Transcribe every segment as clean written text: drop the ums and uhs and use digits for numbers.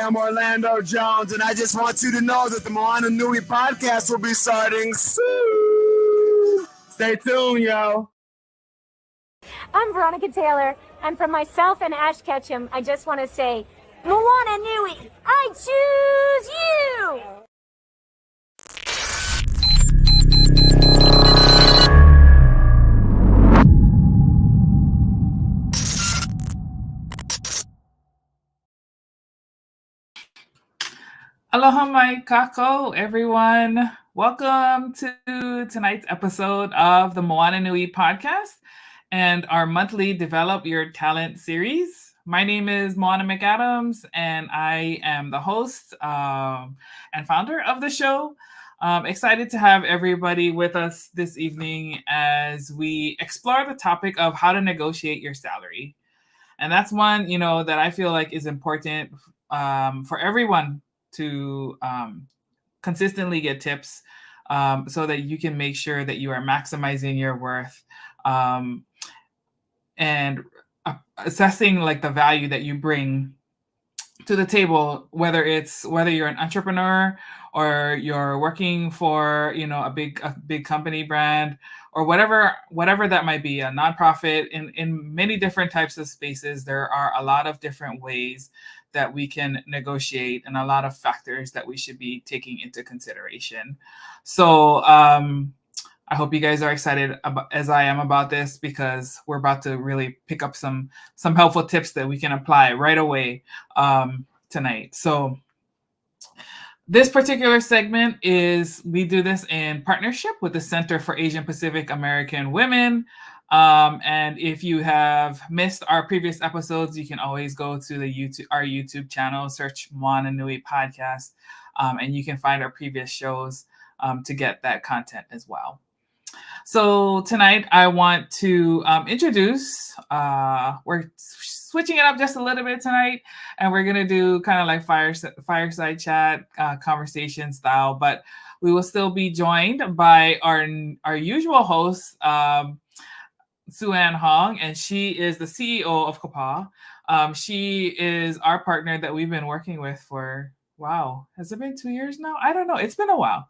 I'm Orlando Jones, and I just want you to know that the Moana Nui podcast will be starting soon. Stay tuned, yo. I'm Veronica Taylor, and from myself and Ash Ketchum, I just want to say, Moana Nui, I choose you! Aloha mai kako, everyone. Welcome to tonight's episode of the Moana Nui podcast and our monthly Develop Your Talent series. My name is Moana McAdams, and I am the host and founder of the show. Excited to have everybody with us this evening as we explore the topic of how to negotiate your salary. And that's one, that I feel like is important for everyone to consistently get tips so that you can make sure that you are maximizing your worth and assessing like the value that you bring to the table, whether you're an entrepreneur or you're working for a big company brand or whatever that might be, a nonprofit. In many different types of spaces, there are a lot of different ways that we can negotiate and a lot of factors that we should be taking into consideration. So I hope you guys are excited as I am about this, because we're about to really pick up some helpful tips that we can apply right away tonight. So this particular segment we do this in partnership with the Center for Asian Pacific American Women. And if you have missed our previous episodes, you can always go to our YouTube channel, search Moana Nui podcast, and you can find our previous shows to get that content as well. So tonight I want to introduce, we're switching it up just a little bit tonight, and we're going to do kind of like fireside chat, conversation style, but we will still be joined by our usual host, Sue-Ann Hong, and she is the CEO of CAPAW. She is our partner that we've been working with for, wow, has it been 2 years now? I don't know. It's been a while.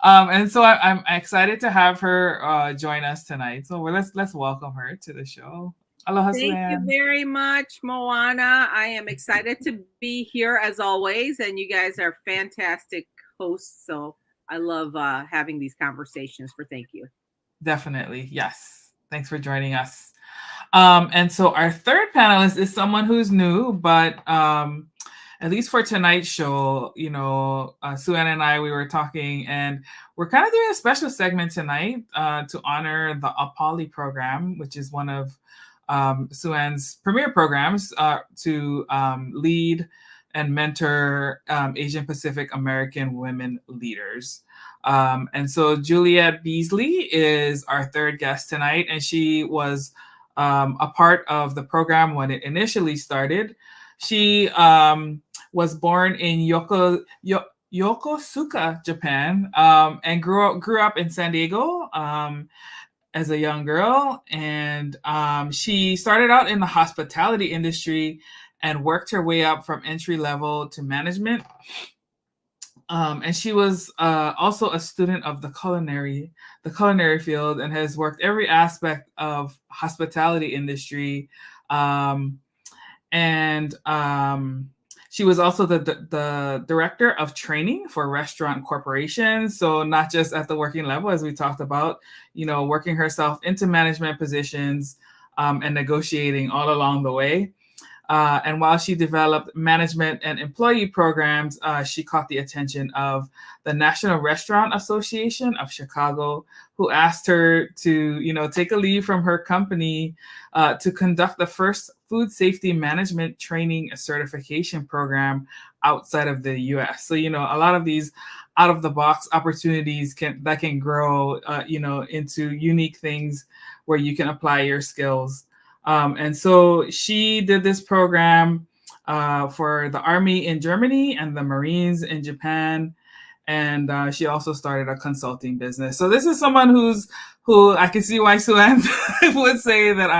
And so I'm excited to have her join us tonight. So let's welcome her to the show. Aloha, Thank Sue-Ann. you very much, Moana. I am excited to be here as always, and you guys are fantastic hosts. So I love having these conversations. Thank you. Definitely. Yes. Thanks for joining us. And so our third panelist is someone who's new, but at least for tonight's show, Sue-Ann and I, we were talking, and we're kind of doing a special segment tonight to honor the APALI program, which is one of Sue-Ann's premier programs to lead and mentor Asian Pacific American women leaders. And so Juliet Beezley is our third guest tonight, and she was a part of the program when it initially started. She was born in Yokosuka, Japan, and grew up in San Diego as a young girl. And she started out in the hospitality industry and worked her way up from entry level to management. And she was also a student of the culinary field, and has worked every aspect of hospitality industry. She was also the director of training for restaurant corporations. So not just at the working level, as we talked about, working herself into management positions and negotiating all along the way. And while she developed management and employee programs, she caught the attention of the National Restaurant Association of Chicago, who asked her to, take a leave from her company to conduct the first food safety management training certification program outside of the U.S. So, a lot of these out-of-the-box opportunities can grow, into unique things where you can apply your skills. And so she did this program for the Army in Germany and the Marines in Japan. And she also started a consulting business. So this is someone who I can see why Sue-Ann would say that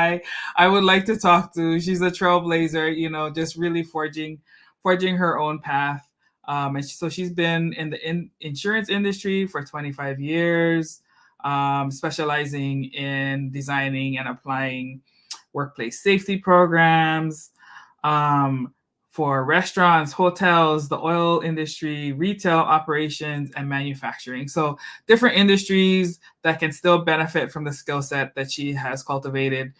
I would like to talk to. She's a trailblazer, just really forging forging her own path. And so she's been in the insurance industry for 25 years, specializing in designing and applying workplace safety programs for restaurants, hotels, the oil industry, retail operations, and manufacturing. So different industries that can still benefit from the skill set that she has cultivated,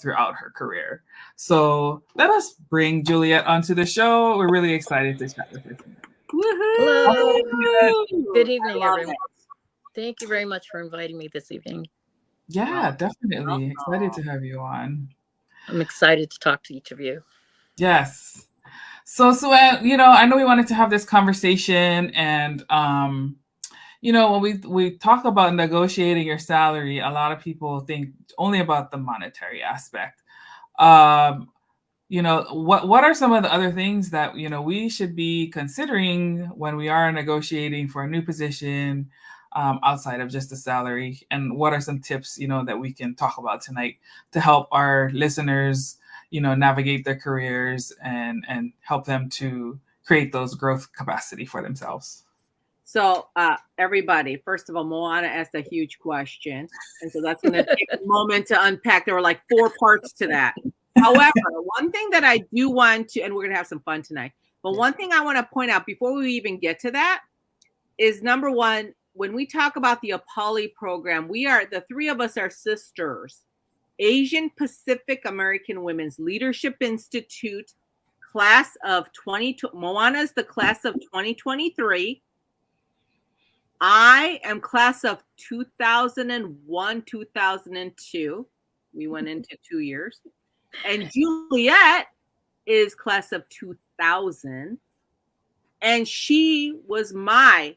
throughout her career. So let us bring Juliet onto the show. We're really excited to chat with her tonight. Woohoo! Good evening, everyone. Thank you very much for inviting me this evening. Yeah, definitely. Excited to have you on. I'm excited to talk to each of you. Yes. So, I know we wanted to have this conversation, and when we talk about negotiating your salary, a lot of people think only about the monetary aspect. What are some of the other things that we should be considering when we are negotiating for a new position outside of just the salary, and what are some tips that we can talk about tonight to help our listeners navigate their careers and help them to create those growth capacity for themselves? So everybody, first of all, Moana asked a huge question, and so that's going to take a moment to unpack. There were like 4 parts to that. However, one thing that I do want to, and we're going to have some fun tonight, but one thing I want to point out before we even get to that is, number one, when we talk about the APAW program, the 3 of us are sisters. Asian Pacific American Women's Leadership Institute, class of Moana's the class of 2023. I am class of 2001, 2002. We went into 2 years. And Juliet is class of 2000. And she was my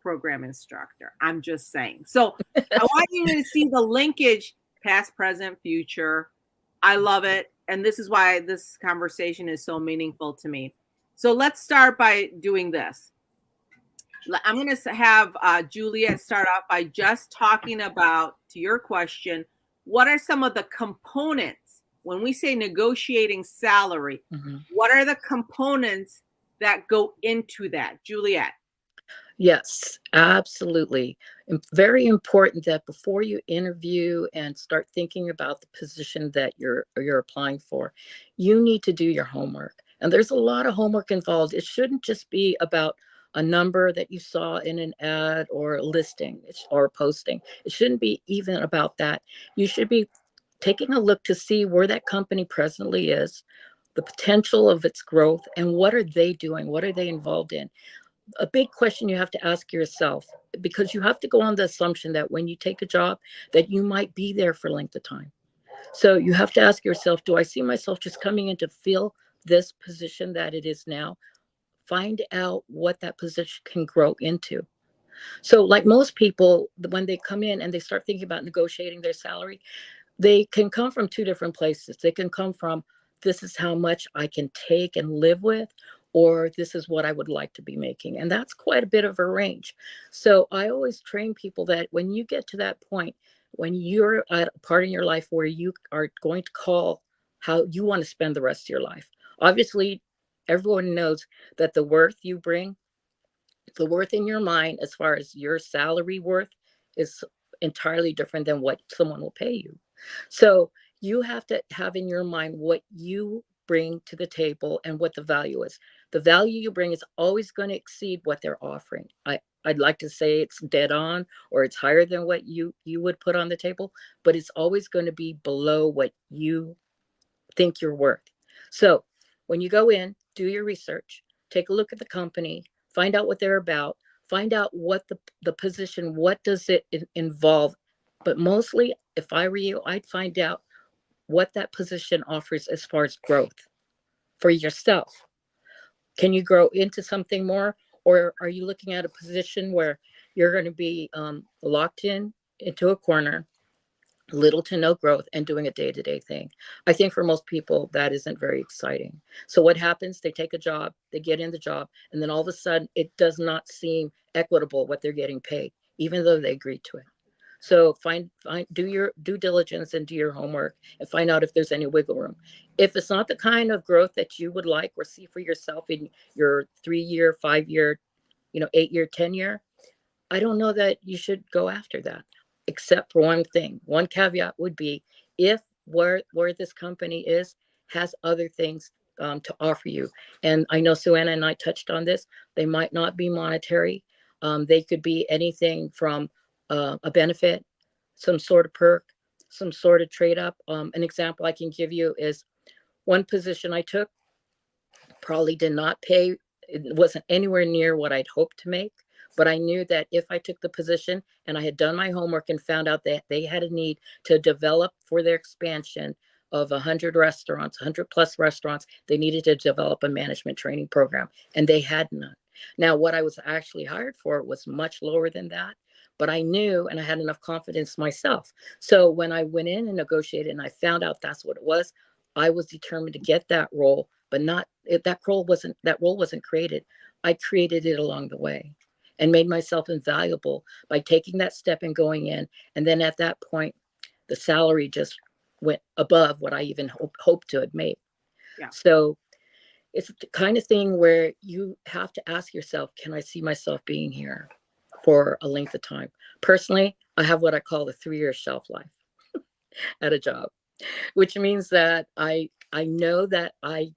program instructor. I'm just saying. So I want you to see the linkage, past, present, future. I love it. And this is why this conversation is so meaningful to me. So let's start by doing this. I'm going to have Juliet start off by just talking about, to your question, what are some of the components when we say negotiating salary? Mm-hmm. What are the components that go into that? Juliet. Yes, absolutely. Very important that before you interview and start thinking about the position that you're applying for, you need to do your homework. And there's a lot of homework involved. It shouldn't just be about a number that you saw in an ad or a listing or a posting. It shouldn't be even about that. You should be taking a look to see where that company presently is, the potential of its growth, and what are they doing? What are they involved in? A big question you have to ask yourself, because you have to go on the assumption that when you take a job, that you might be there for length of time. So you have to ask yourself, do I see myself just coming in to fill this position that it is now? Find out what that position can grow into. So like most people, when they come in and they start thinking about negotiating their salary, they can come from 2 different places. They can come from, this is how much I can take and live with, or this is what I would like to be making. And that's quite a bit of a range. So I always train people that when you get to that point, when you're at a part in your life where you are going to call how you want to spend the rest of your life. Obviously, everyone knows that the worth you bring, the worth in your mind, as far as your salary worth, is entirely different than what someone will pay you. So you have to have in your mind what you bring to the table and what the value is. The value you bring is always going to exceed what they're offering. I'd like to say it's dead on, or it's higher than what you would put on the table, but it's always going to be below what you think you're worth. So when you go in, do your research, take a look at the company, find out what they're about, find out what the position, what does it involve. But mostly, if I were you, I'd find out what that position offers as far as growth for yourself. Can you grow into something more? Or are you looking at a position where you're going to be locked into a corner, little to no growth, and doing a day-to-day thing? I think for most people, that isn't very exciting. So what happens? They take a job, they get in the job, and then all of a sudden, it does not seem equitable what they're getting paid, even though they agreed to it. So do your due diligence and do your homework and find out if there's any wiggle room. If it's not the kind of growth that you would like or see for yourself in your 3-year, 5-year, 8-year, 10-year, I don't know that you should go after that, except for one thing. One caveat would be if where this company has other things to offer you. And I know Suanna and I touched on this. They might not be monetary. They could be anything from a benefit, some sort of perk, some sort of trade up. An example I can give you is one position I took probably did not pay. It wasn't anywhere near what I'd hoped to make. But I knew that if I took the position and I had done my homework and found out that they had a need to develop for their expansion of 100 restaurants, 100 plus restaurants, they needed to develop a management training program, and they had none. Now, what I was actually hired for was much lower than that, but I knew and I had enough confidence myself. So when I went in and negotiated and I found out that's what it was, I was determined to get that role, but that role wasn't created. I created it along the way and made myself invaluable by taking that step and going in. And then at that point, the salary just went above what I even hoped to have made. Yeah. So it's the kind of thing where you have to ask yourself, can I see myself being here for a length of time? Personally, I have what I call the 3-year shelf life at a job, which means that I know that I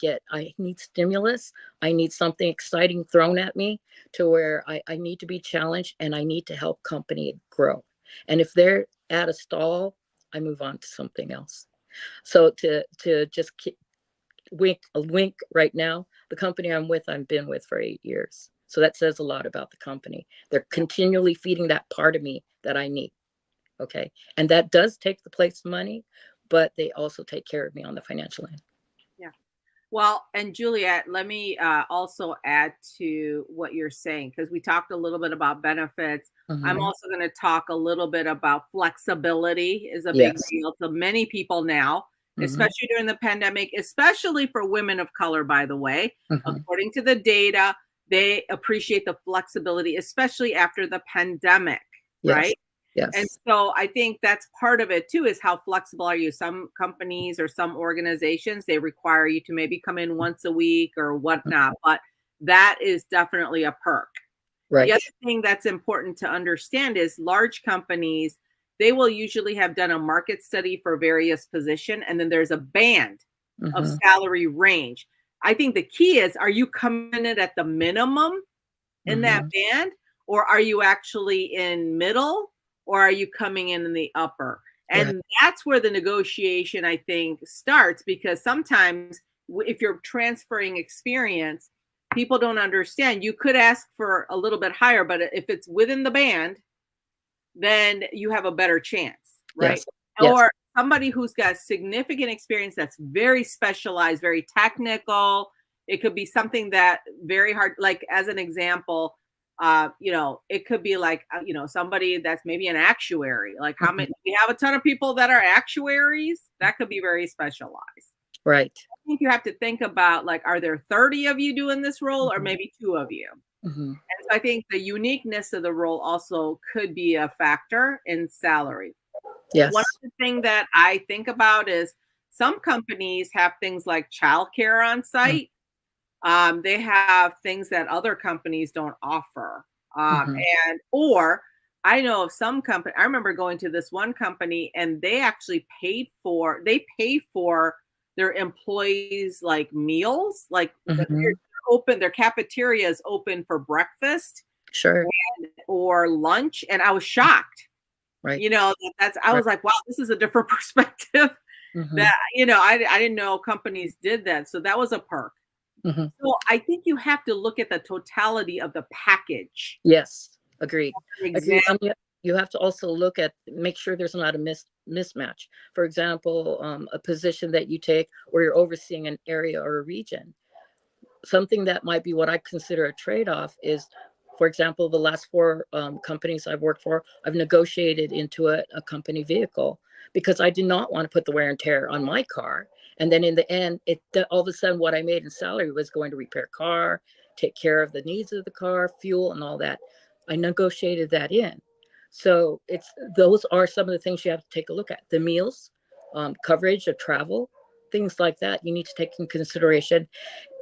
need stimulus. I need something exciting thrown at me to where I need to be challenged and I need to help company grow. And if they're at a stall, I move on to something else. So to just wink right now, the company I'm with, I've been with for 8 years. So that says a lot about the company. They're continually feeding that part of me that I need. Okay. And that does take the place of money, but they also take care of me on the financial end. Yeah. Well, and Juliet, let me also add to what you're saying, because we talked a little bit about benefits. I'm also going to talk a little bit about flexibility is a big deal to many people now, especially during the pandemic, especially for women of color, by the way. According to the data, they appreciate the flexibility, especially after the pandemic, right? Yes. And so I think that's part of it too, is how flexible are you? Some companies or some organizations, they require you to maybe come in once a week or whatnot, but that is definitely a perk. Right. The other thing that's important to understand is large companies, they will usually have done a market study for various positions, and then there's a band of salary range. I think the key is, are you coming in at the minimum in that band, or are you actually in middle? Or are you coming in the upper? And that's where the negotiation, I think, starts, because sometimes if you're transferring experience, people don't understand. You could ask for a little bit higher, but if it's within the band, then you have a better chance, right? Or somebody who's got significant experience that's very specialized, very technical. It could be something that very hard, like as an example, it could be like, somebody that's maybe an actuary. Like how many, we have a ton of people that are actuaries. That could be very specialized. Right. I think you have to think about, like, are there 30 of you doing this role or maybe 2 of you? And so I think the uniqueness of the role also could be a factor in salary. Yes. One of the things that I think about is some companies have things like childcare on site. They have things that other companies don't offer. Or I know of some company, I remember going to this one company and they actually pay for their employees like meals, like they're open, their cafeteria is open for breakfast or lunch. And I was shocked. Right. I was like, wow, this is a different perspective that, I didn't know companies did that. So that was a perk. So I think you have to look at the totality of the package. Yes, agreed. Example. You have to also make sure there's not a mismatch. For example, a position that you take where you're overseeing an area or a region. Something that might be what I consider a trade-off is, for example, the last 4 companies I've worked for, I've negotiated into a company vehicle because I did not want to put the wear and tear on my car. And then in the end, all of a sudden what I made in salary was going to repair car, take care of the needs of the car, fuel and all that. I negotiated that in. So those are some of the things you have to take a look at. The meals, coverage of travel, things like that you need to take in consideration.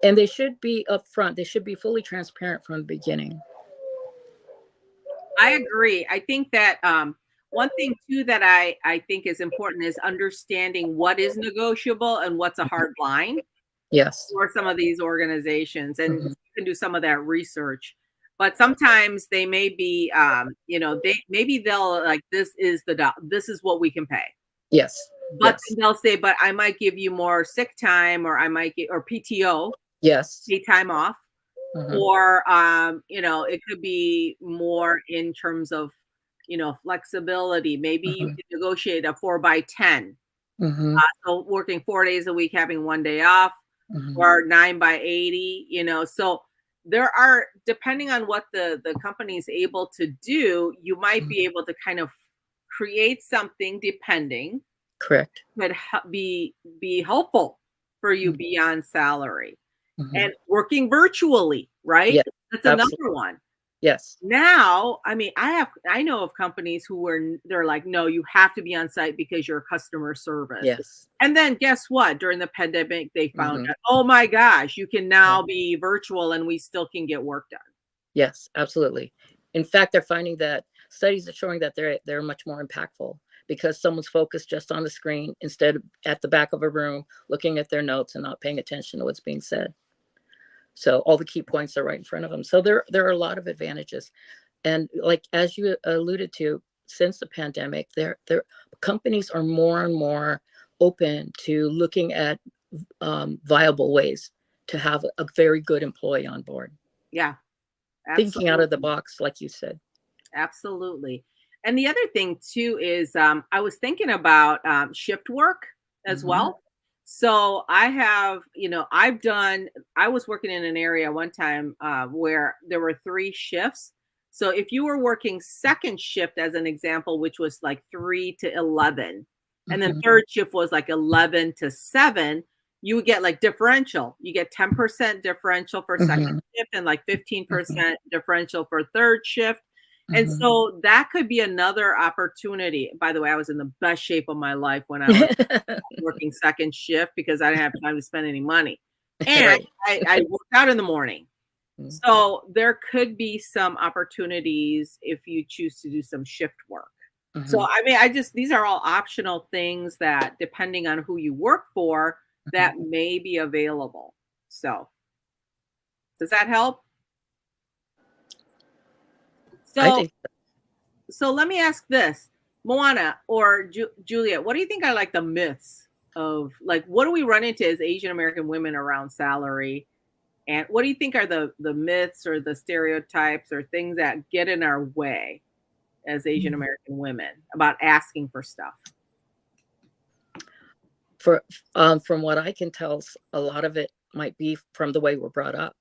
And they should be upfront. They should be fully transparent from the beginning. I agree. I think that one thing too that I think is important is understanding what is negotiable and what's a hard line. Yes. For some of these organizations, and you can do some of that research. But sometimes they may be, they'll like, this is what we can pay. Yes. But they'll say, but I might give you more sick time, or I might get, or PTO. Yes. Pay time off. Or, it could be more in terms of, flexibility. Maybe you can negotiate a 4x10. So working 4 days a week, having 1 day off, or 9x80, so there are, depending on what the company is able to do, you might be able to kind of create something depending. Correct. Could be helpful for you beyond salary. And working virtually, right? Yes, that's another one. Yes. Now, I mean, I know of companies they're like, no, you have to be on site because you're customer service. Yes. And then guess what? During the pandemic, they found out, oh my gosh, you can now be virtual and we still can get work done. Yes, absolutely. In fact, they're finding that studies are showing that they're much more impactful because someone's focused just on the screen instead of at the back of a room looking at their notes and not paying attention to what's being said. So all the key points are right in front of them. So there are a lot of advantages. And like, as you alluded to, since the pandemic, their companies are more and more open to looking at viable ways to have a very good employee on board. Yeah. Absolutely. Thinking out of the box, like you said. Absolutely. And the other thing too is I was thinking about shift work as well. So I have, I was working in an area one time where there were 3 shifts. So if you were working second shift, as an example, which was like 3 to 11, and then third shift was like 11 to 7, you would get like differential. You get 10% differential for second shift and like 15% differential for third shift. And so that could be another opportunity. By the way, I was in the best shape of my life when I was working second shift because I didn't have time to spend any money. And I worked out in the morning. So there could be some opportunities if you choose to do some shift work. So, I mean, these are all optional things that, depending on who you work for, that may be available. So does that help? So let me ask this, Moana or Juliet, what do you think are like the myths of, like, what do we run into as Asian American women around salary? And what do you think are the myths or the stereotypes or things that get in our way as Asian American women about asking for stuff? From what I can tell, a lot of it might be from the way we're brought up.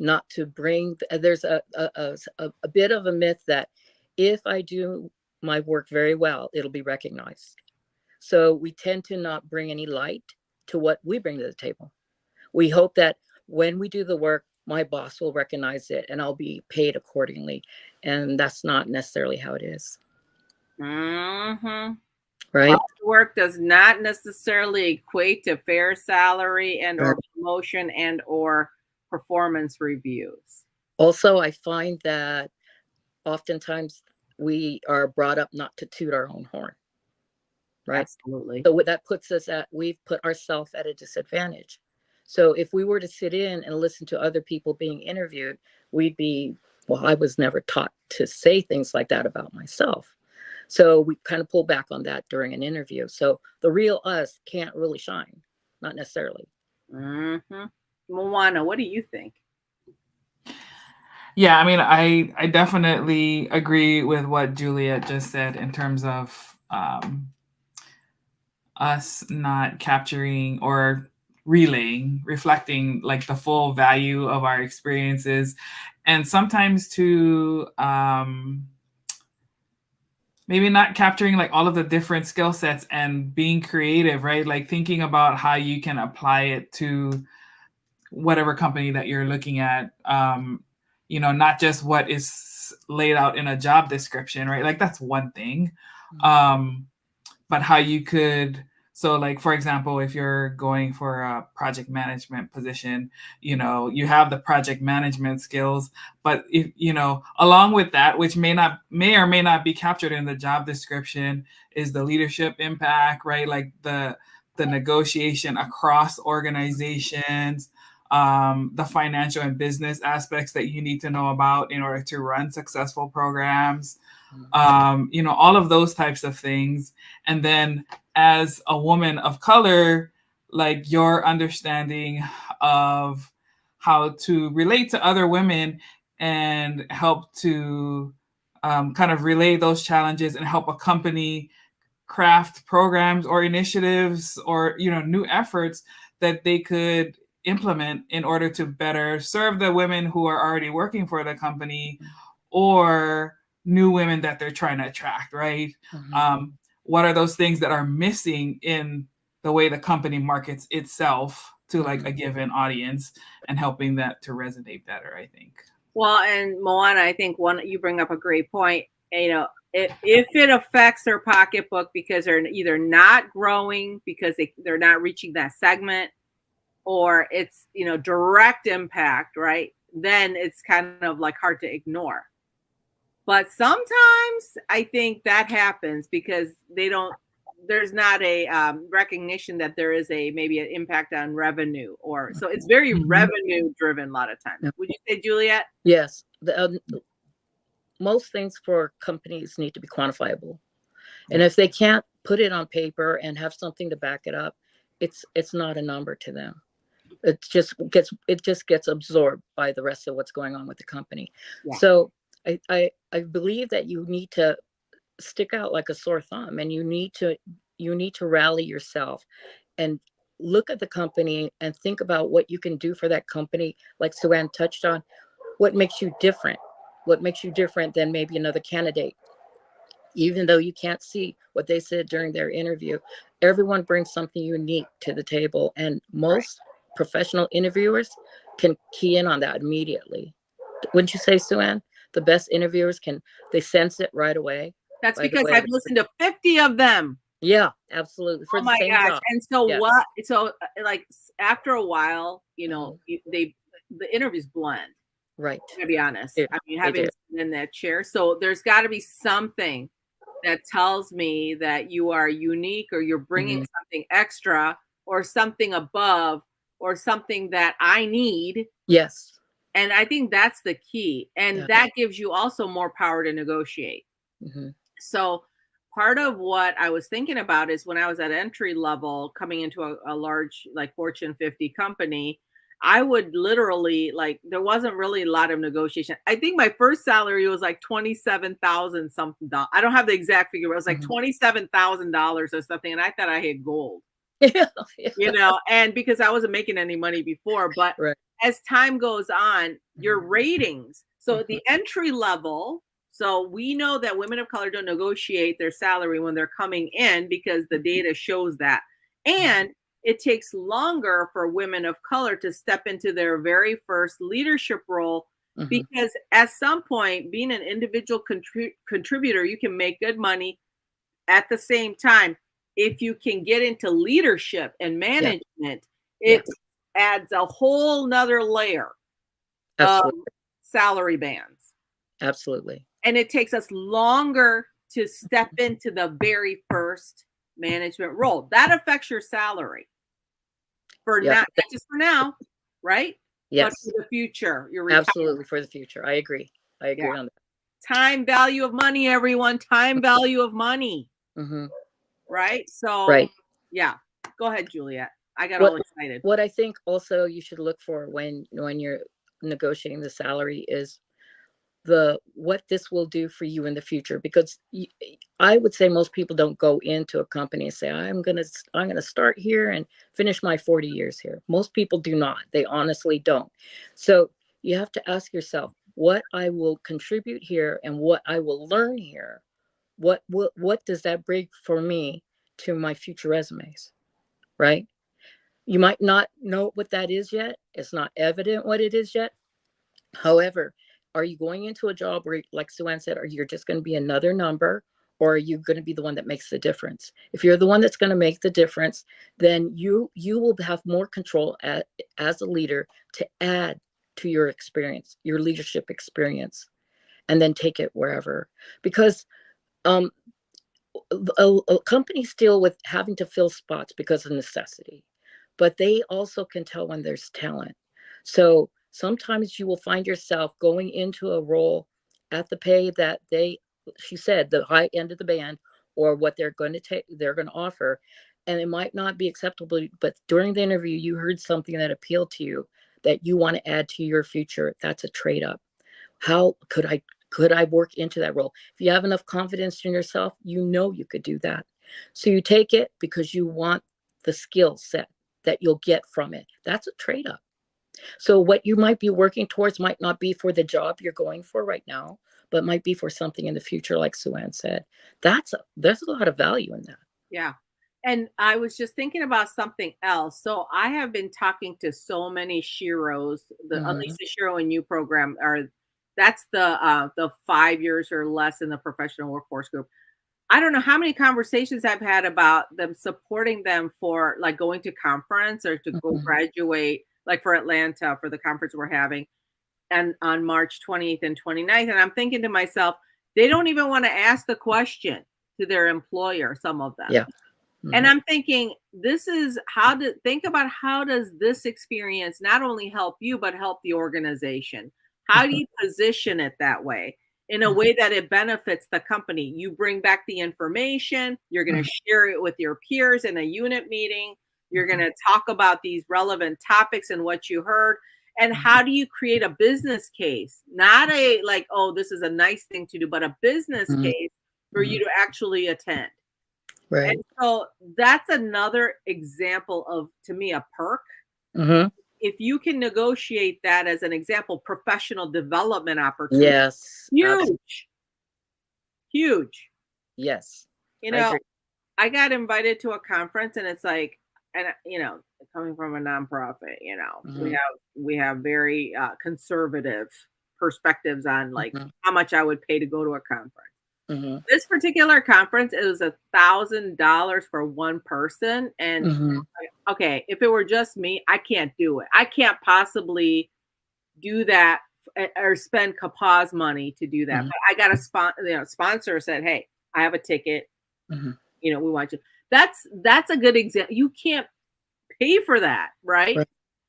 Not to bring, there's a bit of a myth that if I do my work very well, it'll be recognized. So we tend to not bring any light to what we bring to the table. We hope that when we do the work, my boss will recognize it and I'll be paid accordingly. And that's not necessarily how it is. Right? Work does not necessarily equate to fair salary and or promotion and or performance reviews. Also, I find that oftentimes we are brought up not to toot our own horn. Right? Absolutely. So that puts us we've put ourselves at a disadvantage. So if we were to sit in and listen to other people being interviewed, we'd be, well, I was never taught to say things like that about myself. So we kind of pull back on that during an interview. So the real us can't really shine, not necessarily. Moana, what do you think? Yeah, I mean, I definitely agree with what Juliet just said in terms of us not capturing or reflecting like the full value of our experiences, and sometimes to maybe not capturing like all of the different skill sets and being creative, right? Like thinking about how you can apply it to whatever company that you're looking at. not just what is laid out in a job description, right? Like that's one thing. But how you could, so like, for example, if you're going for a project management position, you have the project management skills, but if, along with that, which may or may not be captured in the job description, is the leadership impact, right? Like the negotiation across organizations, the financial and business aspects that you need to know about in order to run successful programs, all of those types of things. And then as a woman of color, like your understanding of how to relate to other women and help to kind of relay those challenges and help a company craft programs or initiatives or new efforts that they could implement in order to better serve the women who are already working for the company or new women that they're trying to attract, right? What are those things that are missing in the way the company markets itself to like a given audience, and helping that to resonate better, I think. Well, and Moana, I think you bring up a great point. If it affects their pocketbook because they're either not growing because they're not reaching that segment, or it's direct impact, right? Then it's kind of like hard to ignore. But sometimes I think that happens because there's not a recognition that there is maybe an impact on revenue, so it's very revenue driven a lot of times. Would you say, Juliet? Yes. Most things for companies need to be quantifiable. And if they can't put it on paper and have something to back it up, it's not a number to them. It just gets absorbed by the rest of what's going on with the company. Yeah. So I believe that you need to stick out like a sore thumb, and you need to rally yourself and look at the company and think about what you can do for that company. Like Sue-Ann touched on, what makes you different than maybe another candidate. Even though you can't see what they said during their interview, everyone brings something unique to the table, and most professional interviewers can key in on that immediately. Wouldn't you say, Sue-Ann? The best interviewers they sense it right away. That's because I've listened to 50 of them. Yeah, absolutely. For the same job. And so what? So like after a while, the interviews blend. Right. To be honest, I mean, having been in that chair, so there's got to be something that tells me that you are unique, or you're bringing something extra, or something above, or something that I need. Yes. And I think that's the key. And that gives you also more power to negotiate. So part of what I was thinking about is when I was at entry level coming into a large, like Fortune 50 company, I would literally, like, there wasn't really a lot of negotiation. I think my first salary was like $27,000 something. I don't have the exact figure, but it was like $27,000 or something. And I thought I had gold, and because I wasn't making any money before, but as time goes on, your ratings. So at the entry level, so we know that women of color don't negotiate their salary when they're coming in because the data shows that. And it takes longer for women of color to step into their very first leadership role because at some point, being an individual contributor, you can make good money. At the same time, if you can get into leadership and management, it adds a whole nother layer of salary bands. Absolutely. And it takes us longer to step into the very first management role. That affects your salary for not just for now, right? Yes. But for the future. Absolutely, for the future. I agree on that. Time value of money, everyone. Time value of money. Right? So, go ahead, Juliet. I got all excited. What I think also you should look for when you're negotiating the salary is what this will do for you in the future, because I would say most people don't go into a company and say I'm gonna start here and finish my 40 years here. Most people do not. They honestly don't. So you have to ask yourself, what I will contribute here and what I will learn here, what does that bring for me to my future resumes, right? You might not know what that is yet. It's not evident what it is yet. However, Are you going into a job where, like Sue Ann said, are you just going to be another number, or are you going to be the one that makes the difference? If you're the one that's going to make the difference, then you will have more control as a leader to add to your experience, your leadership experience, and then take it wherever. Because companies deal with having to fill spots because of necessity, but they also can tell when there's talent. So sometimes you will find yourself going into a role at the pay that she said, the high end of the band, or what they're going to offer, and it might not be acceptable, but during the interview you heard something that appealed to you that you want to add to your future. That's a trade up. How could I work into that role? If you have enough confidence in yourself, you know you could do that. So you take it because you want the skill set that you'll get from it. That's a trade up. So what you might be working towards might not be for the job you're going for right now, but might be for something in the future, like Sue Ann said. There's a lot of value in that. Yeah. And I was just thinking about something else. So I have been talking to so many Shiros. At least the Shiro and You program that's the 5 years or less in the professional workforce group. I don't know how many conversations I've had about them supporting them for like going to conference or to go graduate, like for Atlanta for the conference we're having, and on March 20th and 29th. And I'm thinking to myself, they don't even want to ask the question to their employer, some of them. Yeah. And I'm thinking, think about how does this experience not only help you, but help the organization? How do you position it that way? In a way that it benefits the company. You bring back the information, you're going to share it with your peers in a unit meeting, you're going to talk about these relevant topics and what you heard. And how do you create a business case? Not a like, oh, this is a nice thing to do, but a business case for you to actually attend. Right. And so that's another example of, to me, a perk. If you can negotiate that as an example, professional development opportunity. Yes. Huge. Absolutely. Huge. Yes. You know, I got invited to a conference and it's like, and coming from a nonprofit, we have very conservative perspectives on like how much I would pay to go to a conference. This particular conference, it was $1,000 for one person. And okay, if it were just me, I can't do it. I can't possibly do that or spend CAPAW's money to do that. But I got a sponsor said, hey, I have a ticket. We want you. That's a good example. You can't pay for that, right?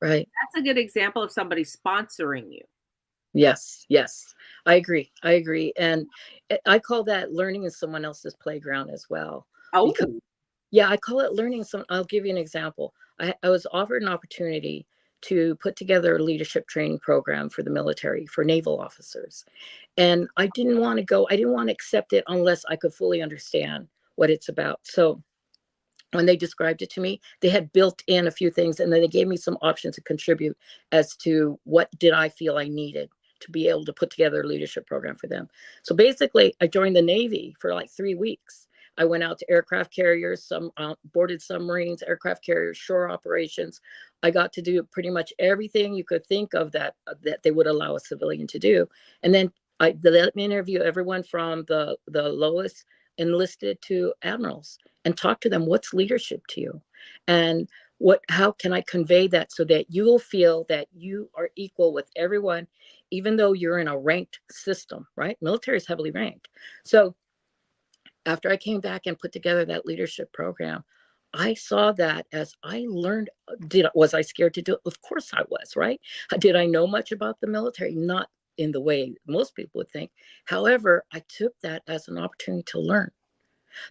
Right. That's a good example of somebody sponsoring you. Yes. I agree. And I call that learning in someone else's playground as well. Oh, I call it learning. I'll give you an example. I was offered an opportunity to put together a leadership training program for the military, for naval officers. And I didn't want to go. I didn't want to accept it unless I could fully understand what it's about. So when they described it to me, they had built in a few things, and then they gave me some options to contribute as to what did I feel I needed to be able to put together a leadership program for them. So basically, I joined the Navy for like 3 weeks. I went out to aircraft carriers, boarded submarines, aircraft carriers, shore operations. I got to do pretty much everything you could think of that they would allow a civilian to do. And then they let me interview everyone from the lowest enlisted to admirals and talk to them. What's leadership to you? And how can I convey that so that you will feel that you are equal with everyone, even though you're in a ranked system, right? Military is heavily ranked. So after I came back and put together that leadership program, I saw that as I learned. Was I scared to do it? Of course I was, right? Did I know much about the military? Not in the way most people would think. However, I took that as an opportunity to learn.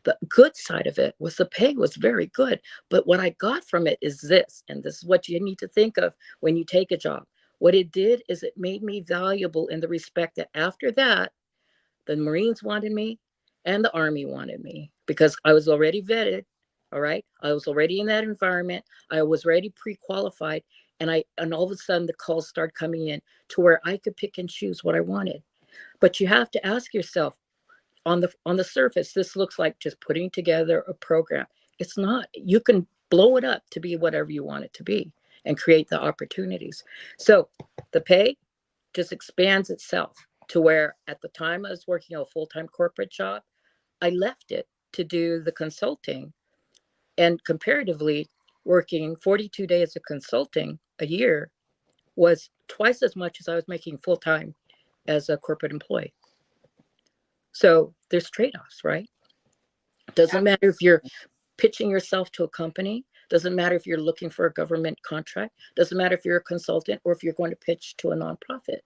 The good side of it was the pay was very good. But what I got from it is this, and this is what you need to think of when you take a job. What it did is it made me valuable in the respect that after that, the Marines wanted me and the Army wanted me because I was already vetted. All right. I was already in that environment. I was already pre-qualified. And all of a sudden the calls started coming in to where I could pick and choose what I wanted. But you have to ask yourself, on the surface, this looks like just putting together a program. It's not. You can blow it up to be whatever you want it to be and create the opportunities. So the pay, just expands itself to where at the time I was working a full-time corporate job, I left it to do the consulting, and comparatively working 42 days of consulting a year was twice as much as I was making full-time as a corporate employee. So there's trade-offs, right? Doesn't matter if you're pitching yourself to a company, doesn't matter if you're looking for a government contract, doesn't matter if you're a consultant or if you're going to pitch to a nonprofit.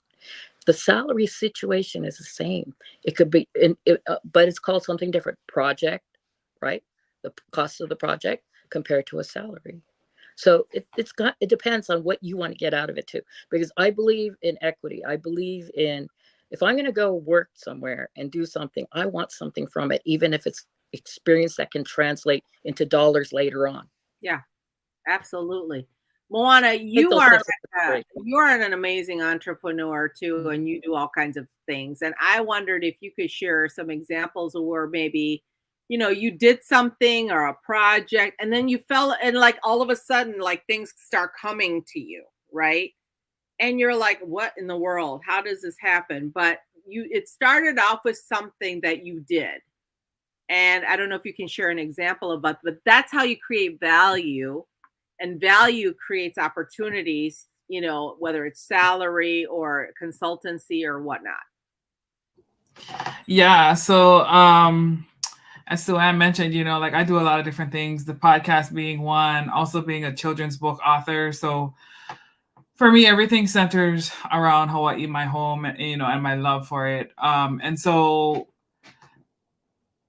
The salary situation is the same. It could be, but it's called something different. Project, right? The cost of the project compared to a salary. So it depends on what you want to get out of it too. Because I believe in equity. I believe in, if I'm going to go work somewhere and do something, I want something from it, even if it's experience that can translate into dollars later on. Yeah, absolutely. Moana, you are an amazing entrepreneur too, and you do all kinds of things. And I wondered if you could share some examples of where maybe, you did something or a project, and then you fell, and like all of a sudden, like things start coming to you, right? And you're like, what in the world? How does this happen? But it started off with something that you did. And I don't know if you can share an example of it, but that's how you create value. And value creates opportunities, whether it's salary or consultancy or whatnot. Yeah. So, as Suanne mentioned, like I do a lot of different things, the podcast being one, also being a children's book author. So for me, everything centers around Hawaii, my home, and my love for it. And so,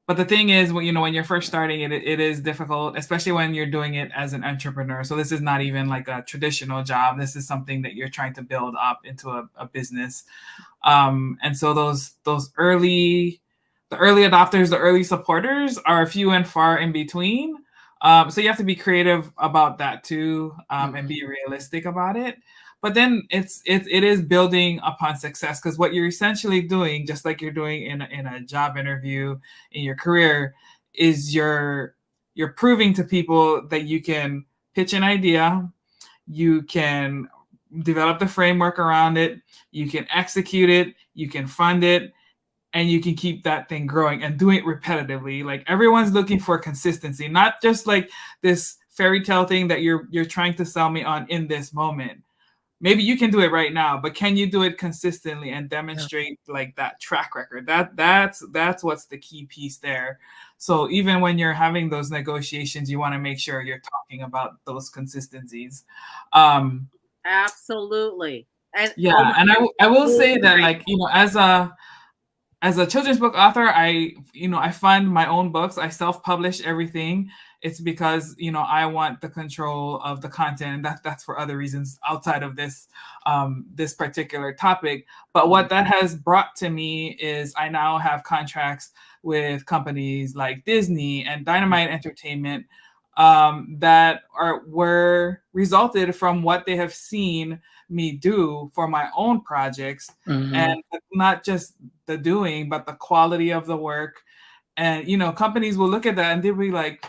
but the thing is, when you're first starting it is difficult, especially when you're doing it as an entrepreneur. So this is not even like a traditional job. This is something that you're trying to build up into a business. And so the early adopters, the early supporters are few and far in between. So you have to be creative about that too, and be realistic about it. But then it is building upon success, because what you're essentially doing, just like you're doing in a job interview in your career, is you're proving to people that you can pitch an idea, you can develop the framework around it, you can execute it, you can fund it, and you can keep that thing growing and doing it repetitively. Like everyone's looking for consistency, not just like this fairy tale thing that you're trying to sell me on in this moment. Maybe you can do it right now, but can you do it consistently and demonstrate like that track record? That's what's the key piece there. So even when you're having those negotiations, you want to make sure you're talking about those consistencies. Absolutely. And yeah, and I will say that, like, as a children's book author, I fund my own books. I self-publish everything. It's because, I want the control of the content. That's for other reasons outside of this particular topic. But what that has brought to me is I now have contracts with companies like Disney and Dynamite Entertainment that were resulted from what they have seen me do for my own projects, and not just the doing, but the quality of the work. And companies will look at that and they'll be like,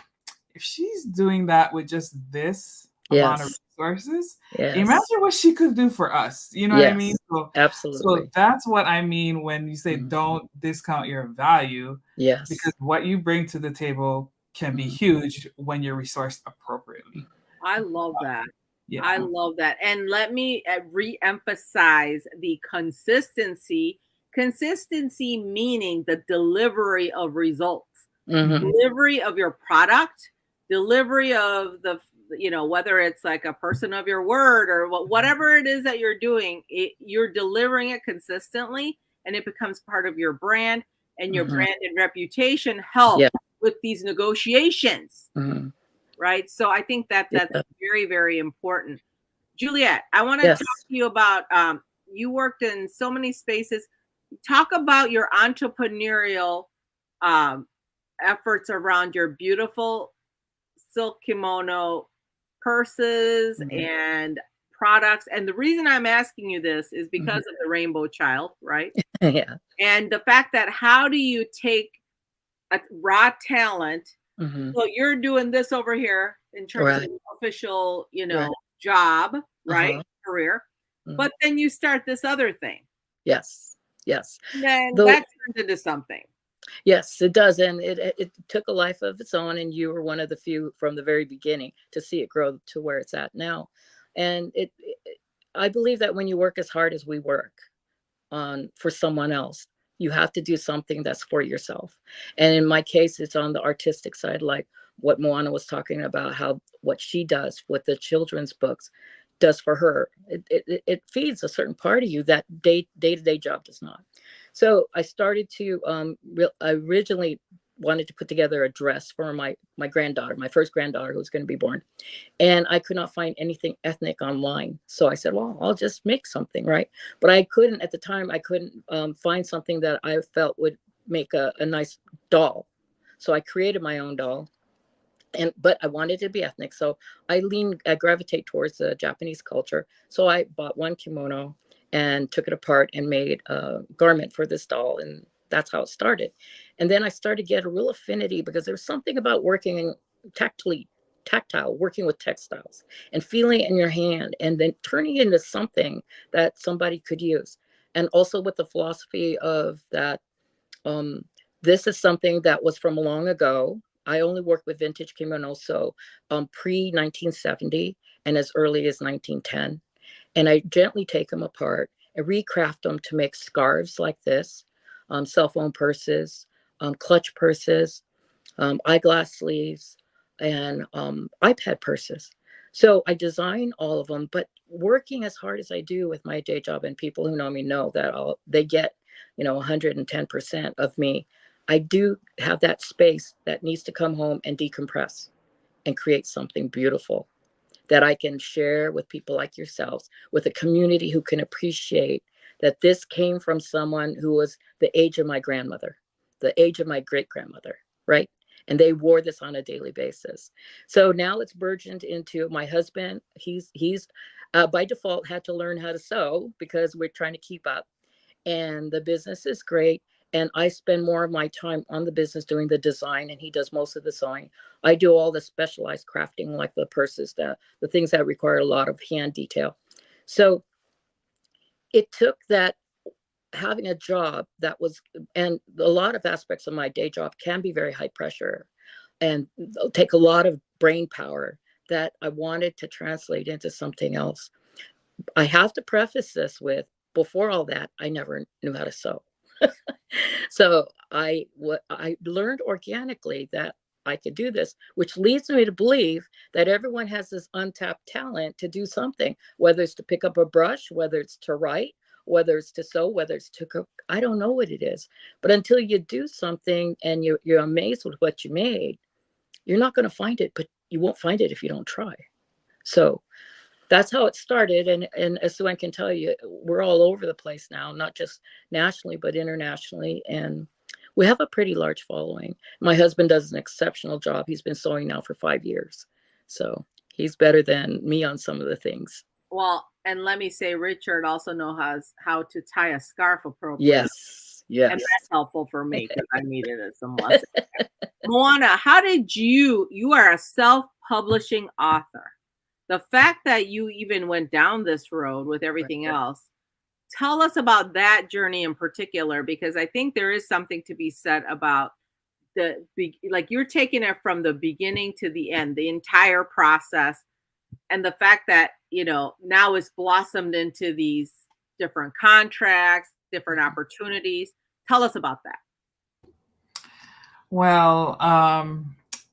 if she's doing that with just this amount of resources, imagine what she could do for us. You know what I mean? So, absolutely. So that's what I mean when you say don't discount your value. Yes. Because what you bring to the table can be huge when you're resourced appropriately. I love that. Yeah. I love that. And let me re-emphasize the consistency. Consistency meaning the delivery of results, delivery of your product, delivery of the, whether it's like a person of your word or whatever it is that you're doing, you're delivering it consistently, and it becomes part of your brand, and your brand and reputation help with these negotiations. Right. So I think that's very, very important. Juliet, I want to talk to you about, you worked in so many spaces. Talk about your entrepreneurial efforts around your beautiful silk kimono purses and products. And the reason I'm asking you this is because of the Rainbow Child, right? And the fact that how do you take a raw talent? So you're doing this over here in terms of official, job, right? Career. But then you start this other thing. Yes. Then Though, that turns into something. yes, it does. And it took a life of its own. And you were one of the few from the very beginning to see it grow to where it's at now. And I believe that when you work as hard as we work for someone else, you have to do something that's for yourself. And in my case, it's on the artistic side, like what Moana was talking about, how what she does with the children's books does for her. It feeds a certain part of you that day-to-day job does not. So I started to, I originally wanted to put together a dress for my granddaughter, my first granddaughter who was going to be born. And I could not find anything ethnic online. So I said, well, I'll just make something, right? But I couldn't, at the time, I couldn't find something that I felt would make a nice doll. So I created my own doll. But I wanted it to be ethnic. So I gravitate towards the Japanese culture. So I bought one kimono and took it apart and made a garment for this doll. And that's how it started. And then I started to get a real affinity because there's something about working tactile, working with textiles and feeling it in your hand and then turning it into something that somebody could use. And also with the philosophy of that, this is something that was from long ago. I only work with vintage kimonos, so pre-1970 and as early as 1910. And I gently take them apart and recraft them to make scarves like this, cell phone purses, clutch purses, eyeglass sleeves, and iPad purses. So I design all of them, but working as hard as I do with my day job, and people who know me know that they get, 110% of me. I do have that space that needs to come home and decompress and create something beautiful that I can share with people like yourselves, with a community who can appreciate that this came from someone who was the age of my grandmother, the age of my great grandmother, right? And they wore this on a daily basis. So now it's burgeoned into my husband. He's by default had to learn how to sew because we're trying to keep up. And the business is great. And I spend more of my time on the business doing the design, and he does most of the sewing. I do all the specialized crafting, like the purses, the things that require a lot of hand detail. So it took that having a job that was, and a lot of aspects of my day job can be very high pressure and take a lot of brain power that I wanted to translate into something else. I have to preface this with, before all that, I never knew how to sew. So I learned organically that I could do this, which leads me to believe that everyone has this untapped talent to do something, whether it's to pick up a brush, whether it's to write, whether it's to sew, whether it's to cook. I don't know what it is. But until you do something and you're amazed with what you made, you're not going to find it, but you won't find it if you don't try. So that's how it started. And as Sue can tell you, we're all over the place now, not just nationally, but internationally. And we have a pretty large following. My husband does an exceptional job. He's been sewing now for 5 years. So he's better than me on some of the things. Well, and let me say, Richard also knows how to tie a scarf appropriately. Yes. And that's helpful for me because I needed it some lessons. Moana, how did you are a self-publishing author. The fact that you even went down this road with everything else, tell us about that journey in particular, because I think there is something to be said about like you're taking it from the beginning to the end, the entire process, and the fact that, now it's blossomed into these different contracts, different opportunities. Tell us about that. Well,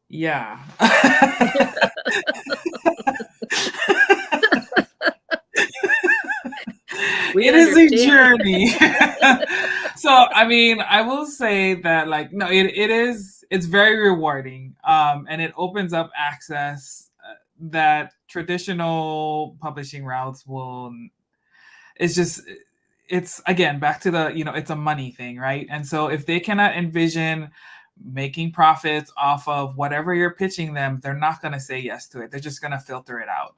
yeah. It is a journey. So, I mean, I will say that, like, no, it's very rewarding. And it opens up access that traditional publishing routes it's again, back to the, it's a money thing, right? And so if they cannot envision making profits off of whatever you're pitching them, they're not going to say yes to it. They're just going to filter it out.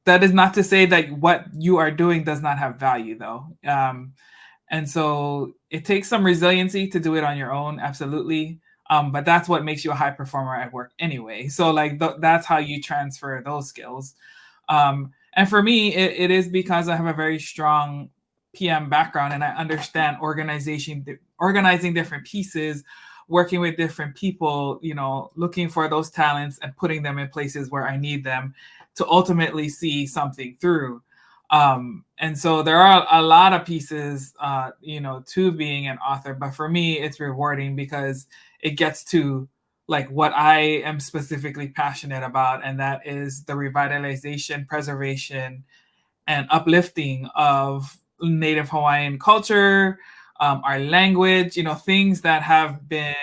That is not to say that what you are doing does not have value, though. And so it takes some resiliency to do it on your own. Absolutely. But that's what makes you a high performer at work anyway. So like that's how you transfer those skills. And for me, it is because I have a very strong PM background, and I understand organizing different pieces, working with different people, you know, looking for those talents and putting them in places where I need them to ultimately see something through. And so there are a lot of pieces, you know, to being an author, but for me, it's rewarding because it gets to like what I am specifically passionate about, and that is the revitalization, preservation, and uplifting of Native Hawaiian culture, our language, you know, things that have the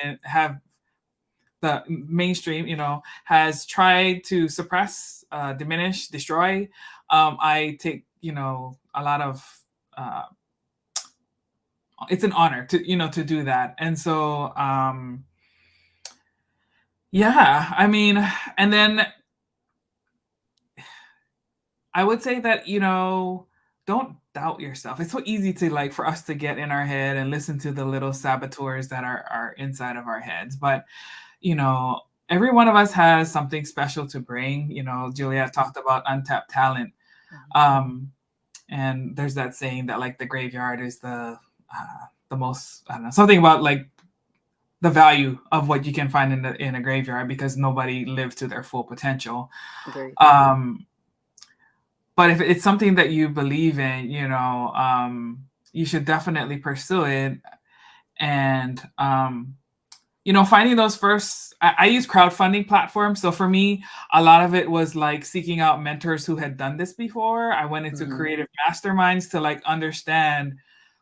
mainstream, you know, has tried to suppress, diminish, destroy. I take, you know, a lot of, it's an honor to, you know, to do that. And so, yeah, I mean, and then I would say that, you know, don't doubt yourself. It's so easy to like for us to get in our head and listen to the little saboteurs that are inside of our heads. But, you know, every one of us has something special to bring. You know, Juliet talked about untapped talent. And there's that saying that like the graveyard is the most, I don't know, something about like the value of what you can find in a graveyard because nobody lives to their full potential. Agreed. But if it's something that you believe in, you know, you should definitely pursue it. And, you know, finding those first, I use crowdfunding platforms. So for me, a lot of it was like seeking out mentors who had done this before. I went into creative masterminds to like understand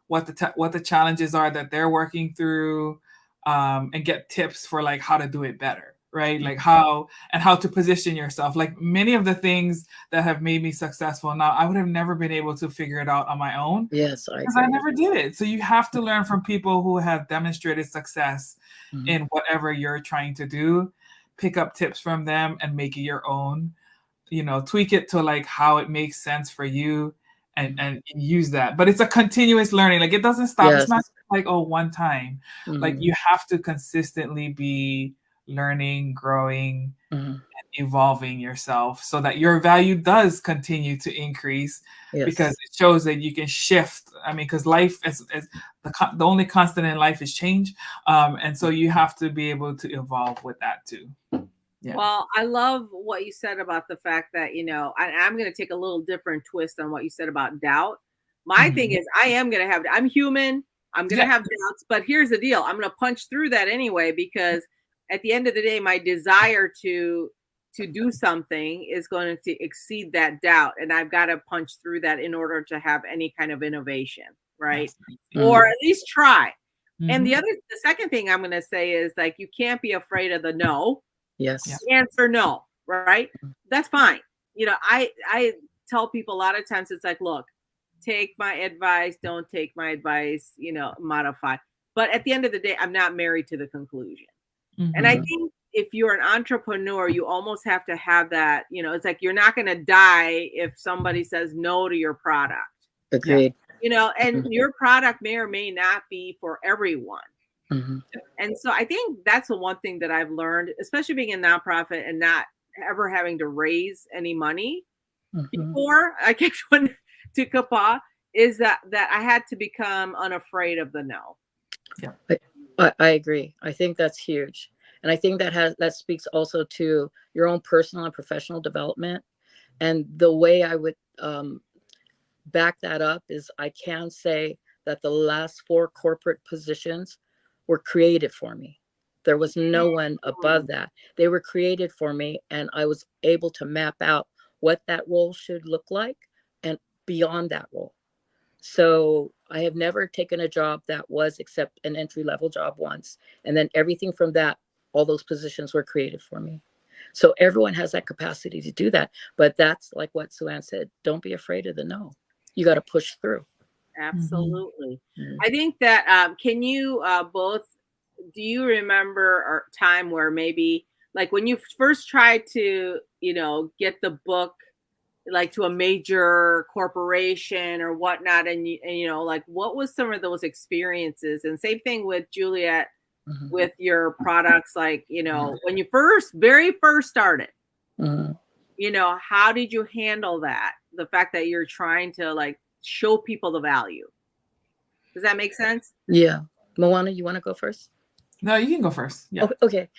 what the challenges are that they're working through, and get tips for like how to do it better. Right? Like how to position yourself. Like many of the things that have made me successful now, I would have never been able to figure it out on my own. Yes, because I never did it. So you have to learn from people who have demonstrated success in whatever you're trying to do. Pick up tips from them and make it your own. You know, tweak it to like how it makes sense for you and use that. But it's a continuous learning. Like it doesn't stop. Yes. It's not like, oh, one time. Like you have to consistently be learning, growing, and evolving yourself so that your value does continue to increase because it shows that you can shift. I mean, because life is the only constant in life is change. And so you have to be able to evolve with that too. Yeah. Well, I love what you said about the fact that, you know, I'm going to take a little different twist on what you said about doubt. My thing is I'm human. I'm going to have doubts, but here's the deal. I'm going to punch through that anyway, because at the end of the day, my desire to do something is going to exceed that doubt. And I've got to punch through that in order to have any kind of innovation, right? Or at least try. And the second thing I'm going to say is like, you can't be afraid of the no. Yes. The answer no, right? That's fine. You know, I tell people a lot of times it's like, look, take my advice, don't take my advice, you know, modify. But at the end of the day, I'm not married to the conclusion. And I think if you're an entrepreneur, you almost have to have that, you know, it's like you're not going to die if somebody says no to your product. Agreed. You know, and your product may or may not be for everyone. And so I think that's the one thing that I've learned, especially being a nonprofit and not ever having to raise any money before I came to CAPAW, is that I had to become unafraid of the no. Yeah, I agree. I think that's huge. And I think that speaks also to your own personal and professional development. And the way I would back that up is I can say that the last 4 corporate positions were created for me. There was no one above that. They were created for me, and I was able to map out what that role should look like and beyond that role. So I have never taken a job that was except an entry-level job once. And then everything from that, all those positions were created for me. So everyone has that capacity to do that. But that's like what Sue-Ann said, don't be afraid of the no. You got to push through. Absolutely. I think that, can you both, do you remember a time where maybe like when you first tried to, you know, get the book like to a major corporation or whatnot, and you know, like what was some of those experiences? And same thing with Juliet, with your products, like, you know, when you very first started, you know, how did you handle that? The fact that you're trying to like show people the value. Does that make sense? Yeah. Moana, you want to go first? No, you can go first. Yeah. Oh, okay.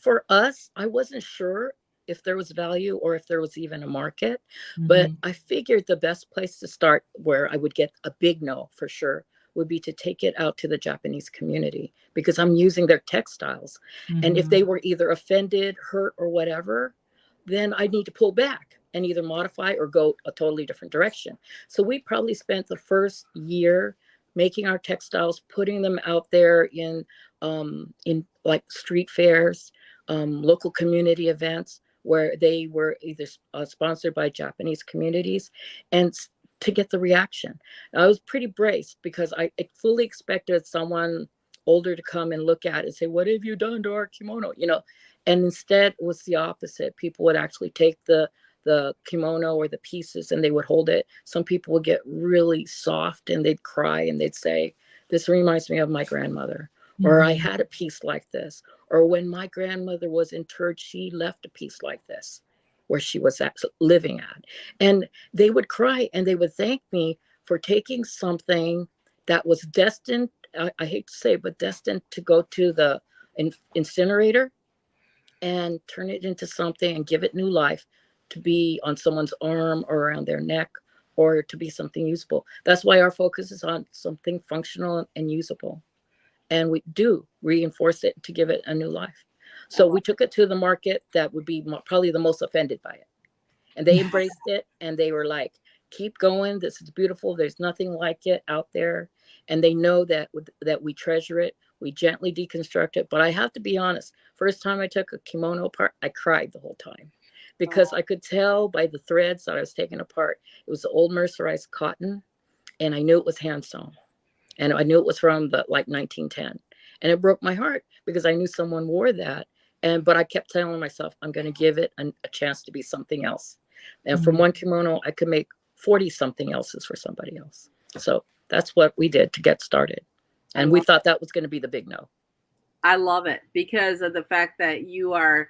For us, I wasn't sure if there was value or if there was even a market, but Mhm. I figured the best place to start where I would get a big no for sure would be to take it out to the Japanese community because I'm using their textiles. And if Mhm. they were either offended, hurt, or whatever, then I need to pull back and either modify or go a totally different direction. So we probably spent the first year making our textiles, putting them out there in like street fairs, local community events where they were either sponsored by Japanese communities, and to get the reaction. I was pretty braced because I fully expected someone older to come and look at it and say, "What have you done to our kimono?" You know, and instead it was the opposite. People would actually take the kimono or the pieces and they would hold it. Some people would get really soft and they'd cry and they'd say, "This reminds me of my grandmother," or "I Mhm. had a piece like this," or "When my grandmother was interred, she left a piece like this where she was living at." And they would cry and they would thank me for taking something that was destined, I hate to say, but destined to go to the incinerator and turn it into something and give it new life to be on someone's arm or around their neck or to be something usable. That's why our focus is on something functional and usable. And we do reinforce it to give it a new life. So we took it to the market that would be probably the most offended by it. And they embraced it and they were like, "Keep going. This is beautiful. There's nothing like it out there." And they know that we treasure it. We gently deconstruct it. But I have to be honest, first time I took a kimono apart, I cried the whole time because I could tell by the threads that I was taking apart. It was the old mercerized cotton, and I knew it was hand sewn. And I knew it was from the like 1910. And it broke my heart because I knew someone wore that. But I kept telling myself, I'm going to give it a chance to be something else. And from Mhm. one kimono, I could make 40 something else's for somebody else. So that's what we did to get started. And we thought that was going to be the big no. I love it because of the fact that you are,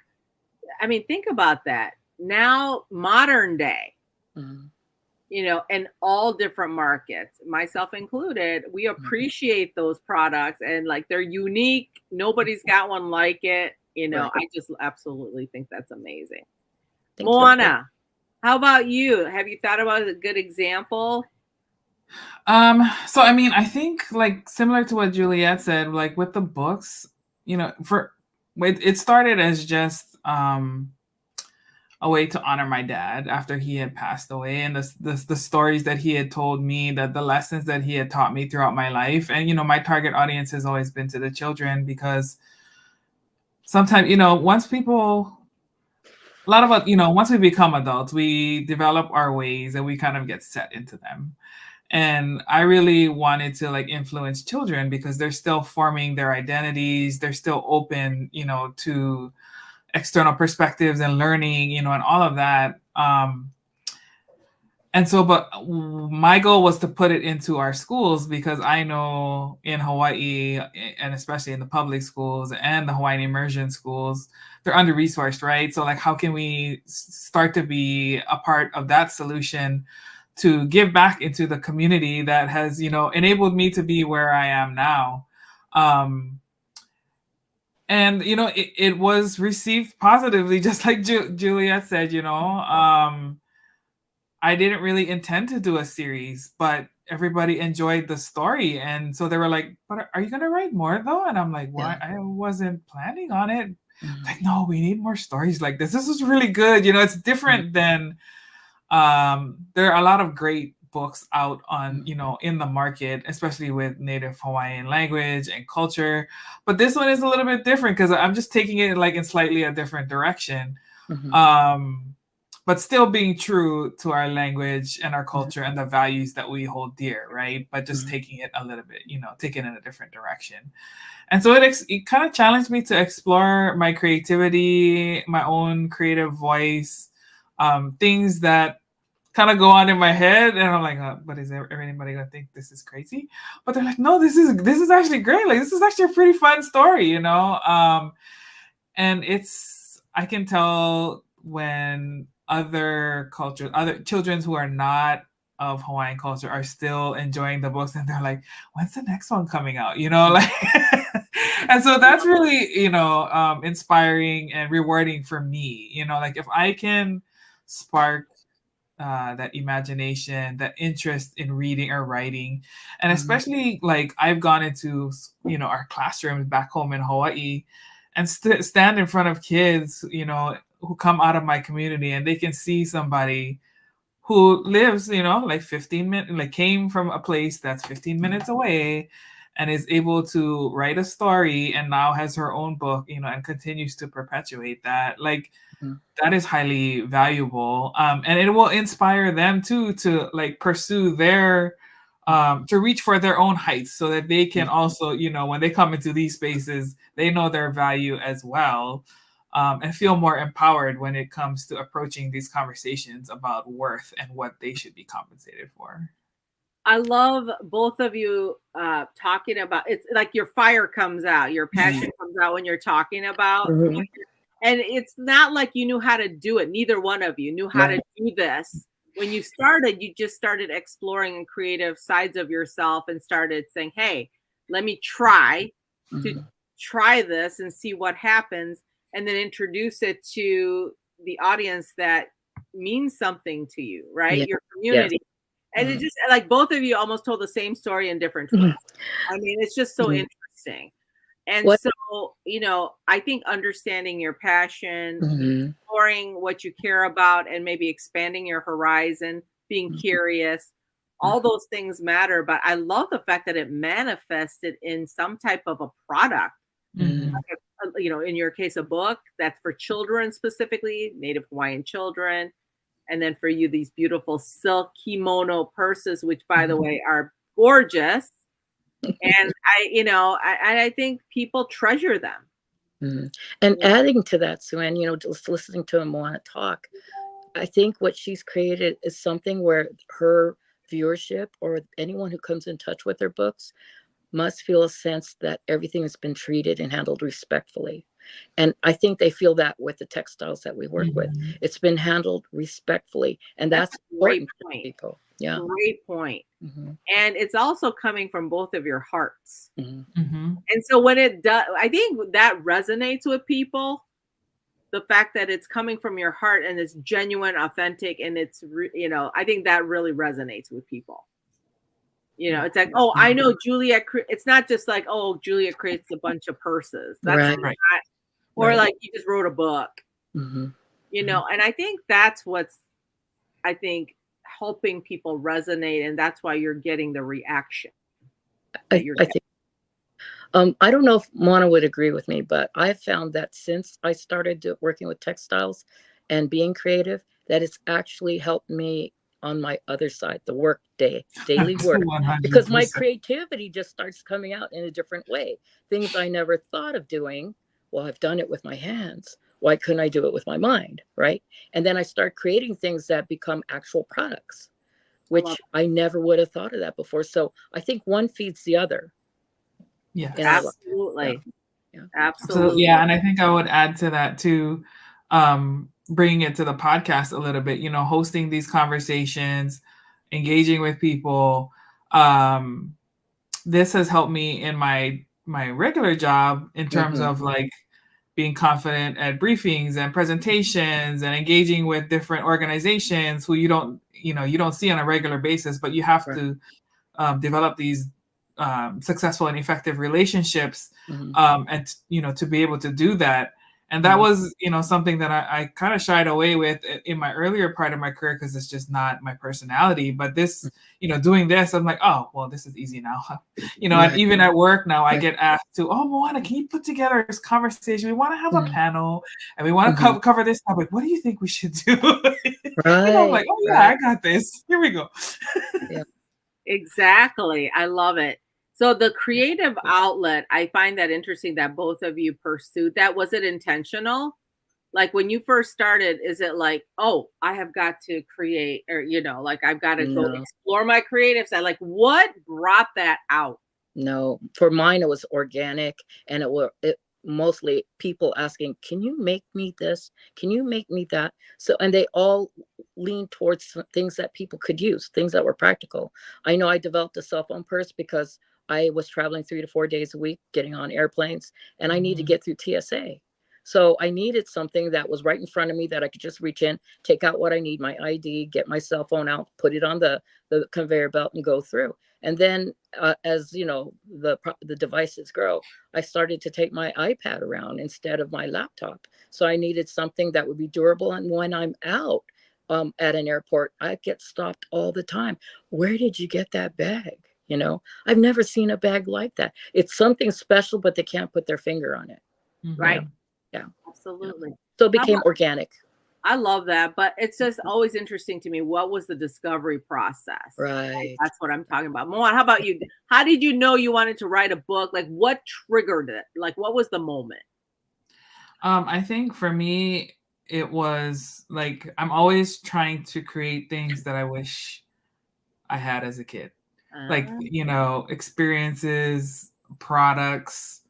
I mean, think about that. Now, modern day, Mhm. you know, in all different markets, myself included, we appreciate those products and like they're unique. Nobody's got one like it. You know, Right. I just absolutely think that's amazing. Thank you. Moana, how about you? Have you thought about a good example? So I mean, I think like similar to what Juliet said, like with the books, you know, it started as just a way to honor my dad after he had passed away, and the stories that he had told me, that the lessons that he had taught me throughout my life. And you know, my target audience has always been to the children because sometimes, you know, a lot of us, you know, once we become adults, we develop our ways and we kind of get set into them. And I really wanted to like influence children because they're still forming their identities, they're still open, you know, to external perspectives and learning, you know, and all of that. And so, but my goal was to put it into our schools because I know in Hawaii, and especially in the public schools and the Hawaiian immersion schools, they're under resourced, right? So, like, how can we start to be a part of that solution to give back into the community that has, you know, enabled me to be where I am now? And you know, it was received positively, just like Juliet said. You know, I didn't really intend to do a series, but everybody enjoyed the story, and so they were like, "But are you gonna write more though?" And I'm like, "Why? Yeah. I wasn't planning on it." Mhm. Like, no, we need more stories like this. This is really good. You know, it's different than there are a lot of great books out on, you know, in the market, especially with Native Hawaiian language and culture. But this one is a little bit different because I'm just taking it like in slightly a different direction. Mhm. But still being true to our language and our culture and the values that we hold dear, right? But just Mhm. taking it a little bit, you know, taking it in a different direction. And so it kind of challenged me to explore my creativity, my own creative voice, things that kind of go on in my head, and I'm like, but is anybody gonna think this is crazy? But they're like, no, this is actually great. Like, this is actually a pretty fun story, you know. And I can tell when other cultures, other children who are not of Hawaiian culture are still enjoying the books, and they're like, when's the next one coming out? You know, like, and so that's really, you know, inspiring and rewarding for me. You know, like if I can spark that imagination, that interest in reading or writing, and especially like I've gone into, you know, our classrooms back home in Hawaii, and stand in front of kids, you know, who come out of my community, and they can see somebody who lives, you know, like 15 minutes, like came from a place that's 15 minutes away, and is able to write a story, and now has her own book, you know, and continues to perpetuate that. Like, that is highly valuable. And it will inspire them too to like pursue their to reach for their own heights, so that they can also, you know, when they come into these spaces, they know their value as well, and feel more empowered when it comes to approaching these conversations about worth and what they should be compensated for. I love both of you talking about, it's like your fire comes out, your passion comes out when you're talking about, and it's not like you knew how to do it. Neither one of you knew how to do this. When you started, you just started exploring creative sides of yourself and started saying, hey, let me try this and see what happens, and then introduce it to the audience that means something to you, right? Your community. And it just, like, both of you almost told the same story in different twists. I mean, it's just so interesting. And so, you know, I think understanding your passion, exploring what you care about, and maybe expanding your horizon, being curious, all those things matter. But I love the fact that it manifested in some type of a product. Like you know, in your case, a book that's for children, specifically Native Hawaiian children. And then for you, these beautiful silk kimono purses, which, by the way, are gorgeous. And I think people treasure them. And adding to that, Sue-Ann, you know, just listening to Moana talk, I think what she's created is something where her viewership, or anyone who comes in touch with her books, must feel a sense that everything has been treated and handled respectfully. And I think they feel that with the textiles that we work with. It's been handled respectfully. And that's a great important point. to people. Yeah. Great point. And it's also coming from both of your hearts. Mm-hmm. And so when it does, I think that resonates with people. The fact that it's coming from your heart and it's genuine, authentic, and it's, you know, I think that really resonates with people. You know, it's like, oh, I know Juliet. It's not just like, oh, Juliet creates a bunch of purses. That's not, or like you just wrote a book. You know, and I think that's what's, I think, helping people resonate, and that's why you're getting the reaction. I think. I don't know if Moana would agree with me, but I've found that since I started working with textiles and being creative, that it's actually helped me on my other side, the work daily work, 100%. Because my creativity just starts coming out in a different way. Things I never thought of doing. Well, I've done it with my hands. Why couldn't I do it with my mind, right? And then I start creating things that become actual products, which I never would have thought of that before. So I think one feeds the other. Yeah, absolutely. Absolutely. Yeah, and I think I would add to that too, bringing it to the podcast a little bit, you know, hosting these conversations, engaging with people. This has helped me in my regular job in terms of like being confident at briefings and presentations and engaging with different organizations who you don't see on a regular basis, but you have to develop these successful and effective relationships, and you know, to be able to do that. And that was, you know, something that I kind of shied away with in my earlier part of my career, because it's just not my personality. But this, you know, doing this, I'm like, oh, well, this is easy now. You know, and even at work now, I get asked to, oh, Moana, can you put together this conversation? We want to have a panel and we want to cover this topic. What do you think we should do? You know, I'm like, oh, yeah, I got this. Here we go. Exactly. I love it. So the creative outlet, I find that interesting that both of you pursued that. Was it intentional? Like when you first started, is it like, oh, I have got to create, or, you know, like I've got to go explore my creative side? Like what brought that out? No, for mine, it was organic, and mostly people asking, can you make me this? Can you make me that? So, and they all lean towards things that people could use, things that were practical. I know I developed a cell phone purse because I was traveling 3 to 4 days a week, getting on airplanes, and I need to get through TSA. So I needed something that was right in front of me that I could just reach in, take out what I need, my ID, get my cell phone out, put it on the conveyor belt and go through. And then as you know, the devices grow, I started to take my iPad around instead of my laptop. So I needed something that would be durable. And when I'm out at an airport, I get stopped all the time. Where did you get that bag? You know, I've never seen a bag like that. It's something special, but they can't put their finger on it. Right. Yeah. Absolutely. Yeah. So it became organic. I love that, but it's just always interesting to me. What was the discovery process? Right. That's what I'm talking about. Moana, how about you? How did you know you wanted to write a book? Like, what triggered it? Like, what was the moment? I think for me, it was like I'm always trying to create things that I wish I had as a kid. Like, you know, experiences, products,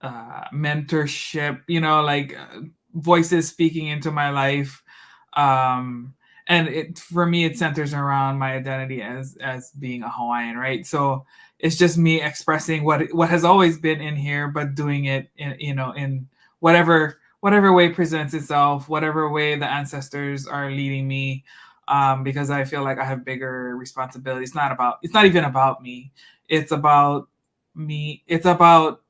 mentorship, you know, like voices speaking into my life. And it, for me, it centers around my identity as being a Hawaiian, right? So it's just me expressing what has always been in here, but doing it in, you know, in whatever way presents itself, whatever way the ancestors are leading me. Because I feel like I have bigger responsibilities. It's not even about me. It's about me. It's about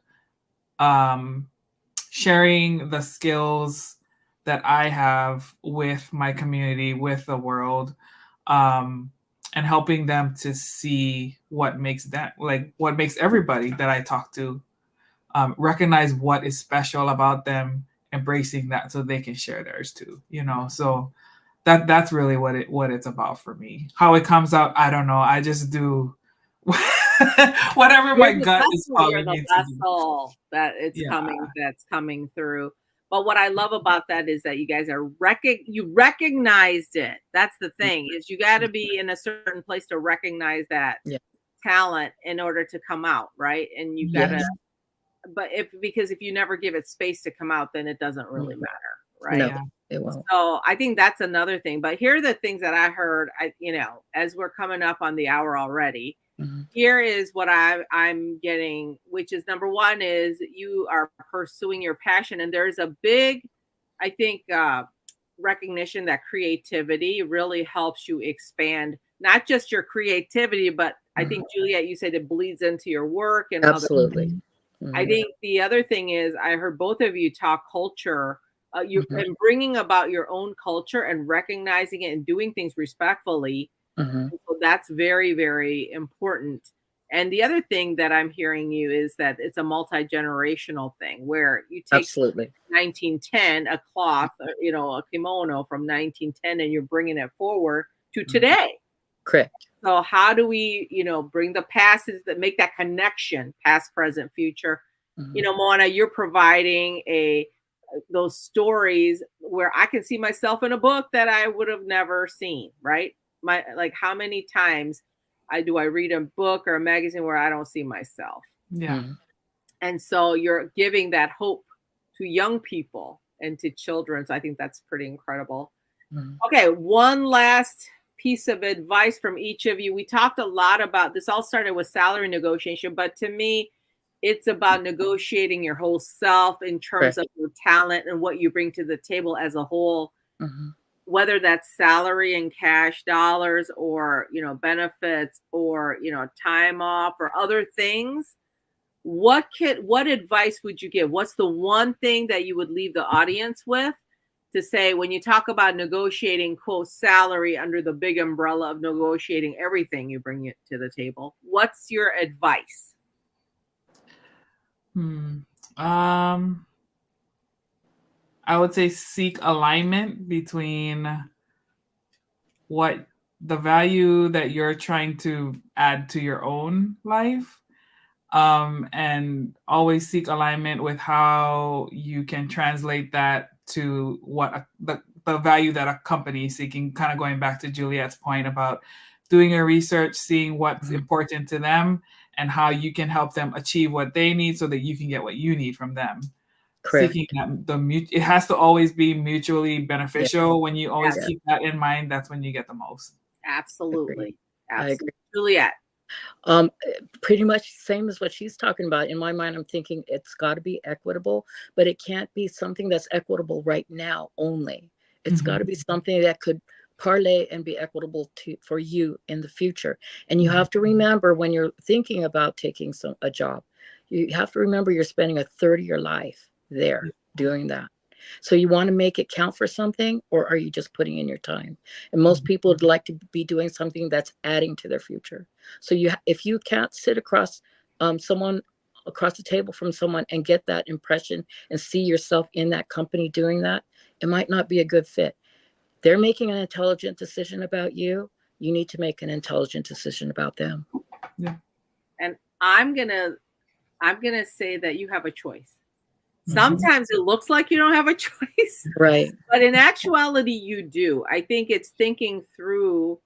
sharing the skills that I have with my community, with the world, and helping them to see what makes everybody that I talk to recognize what is special about them, embracing that so they can share theirs too. You know, so that's really what it's about for me. How it comes out, I don't know. I just do whatever my gut is calling me to do. That that's coming through. But what I love about that is that you guys are you recognized it. That's the thing, is you got to be in a certain place to recognize that talent in order to come out, right? And you got to, but because if you never give it space to come out, then it doesn't really matter, right? No, it won't. So I think that's another thing. But here are the things that I heard, as we're coming up on the hour already. Here is what I'm getting, which is number one is you are pursuing your passion. And there's a big, I think, recognition that creativity really helps you expand, not just your creativity, but I think, Juliet, you said it bleeds into your work and absolutely. I think the other thing is I heard both of you talk culture. You've been bringing about your own culture and recognizing it and doing things respectfully. So that's very, very important. And the other thing that I'm hearing you is that it's a multi-generational thing where you take 1910, a cloth, a kimono from 1910, and you're bringing it forward to today. Correct. So how do we, bring the past, that make that connection, past, present, future? Moana, you're providing those stories where I can see myself in a book that I would have never seen, right? How many times do I read a book or a magazine where I don't see myself? Yeah. And so you're giving that hope to young people and to children. So I think that's pretty incredible. Okay, one last piece of advice from each of you. We talked a lot about this, all started with salary negotiation, but to me, it's about negotiating your whole self in terms of your talent and what you bring to the table as a whole. Whether that's salary and cash dollars or, benefits or, time off or other things, what advice would you give? What's the one thing that you would leave the audience with to say when you talk about negotiating, quote, salary under the big umbrella of negotiating everything you bring it to the table? What's your advice? I would say seek alignment between what the value that you're trying to add to your own life, and always seek alignment with how you can translate that to what the value that a company is seeking, kind of going back to Juliet's point about doing your research, seeing what's important to them and how you can help them achieve what they need so that you can get what you need from them. Correct. seeking that it has to always be mutually beneficial. When you always Yeah. keep that in mind, that's when you get the most. Absolutely. I agree. Juliet. Pretty much same as what she's talking about. In my mind, I'm thinking it's got to be equitable, but it can't be something that's equitable right now only. It's got to be something that could parlay and be equitable for you in the future. And you have to remember, when you're thinking about taking a job, you have to remember you're spending a third of your life there doing that. So you want to make it count for something, or are you just putting in your time? And most people would like to be doing something that's adding to their future. So if you can't sit across across the table from someone and get that impression and see yourself in that company doing that, it might not be a good fit. They're making an intelligent decision about you. You need to make an intelligent decision about them. Yeah. And I'm gonna say that you have a choice. Sometimes it looks like you don't have a choice, right? But in actuality, you do. I think it's thinking through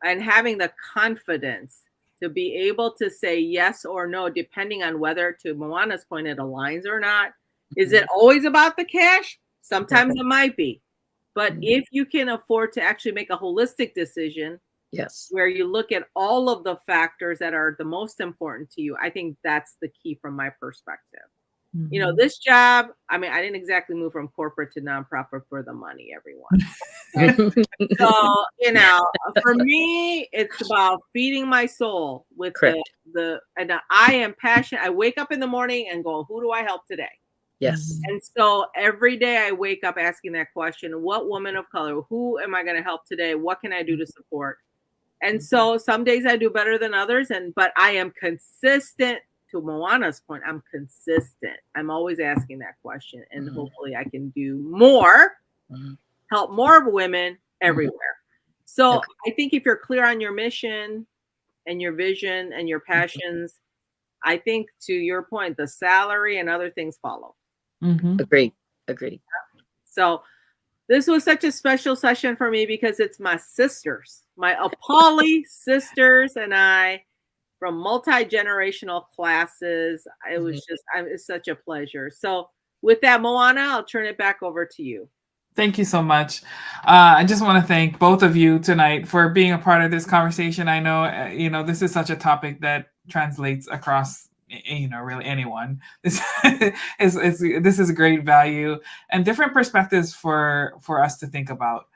and having the confidence to be able to say yes or no, depending on whether, to Moana's point, it aligns or not. Is it always about the cash? Sometimes it might be. But if you can afford to actually make a holistic decision, yes, where you look at all of the factors that are the most important to you, I think that's the key from my perspective. You know, this job, I mean, I didn't exactly move from corporate to nonprofit for the money, everyone. So, you know, for me, it's about feeding my soul with and I am passionate. I wake up in the morning and go, who do I help today? Yes. And so every day I wake up asking that question, what woman of color, who am I going to help today? What can I do to support? And so some days I do better than others, but I am consistent. To Moana's point, I'm consistent. I'm always asking that question, and hopefully I can do more, help more women everywhere. So I think if you're clear on your mission and your vision and your passions, I think, to your point, the salary and other things follow. Agreed. So this was such a special session for me because it's my sisters, my Apolli sisters, and I, from multi-generational classes. It was just, it's such a pleasure. So with that, Moana, I'll turn it back over to you. Thank you so much. I just want to thank both of you tonight for being a part of this conversation. I know, you know, this is such a topic that translates across, you know, really anyone. This is a great value and different perspectives for us to think about.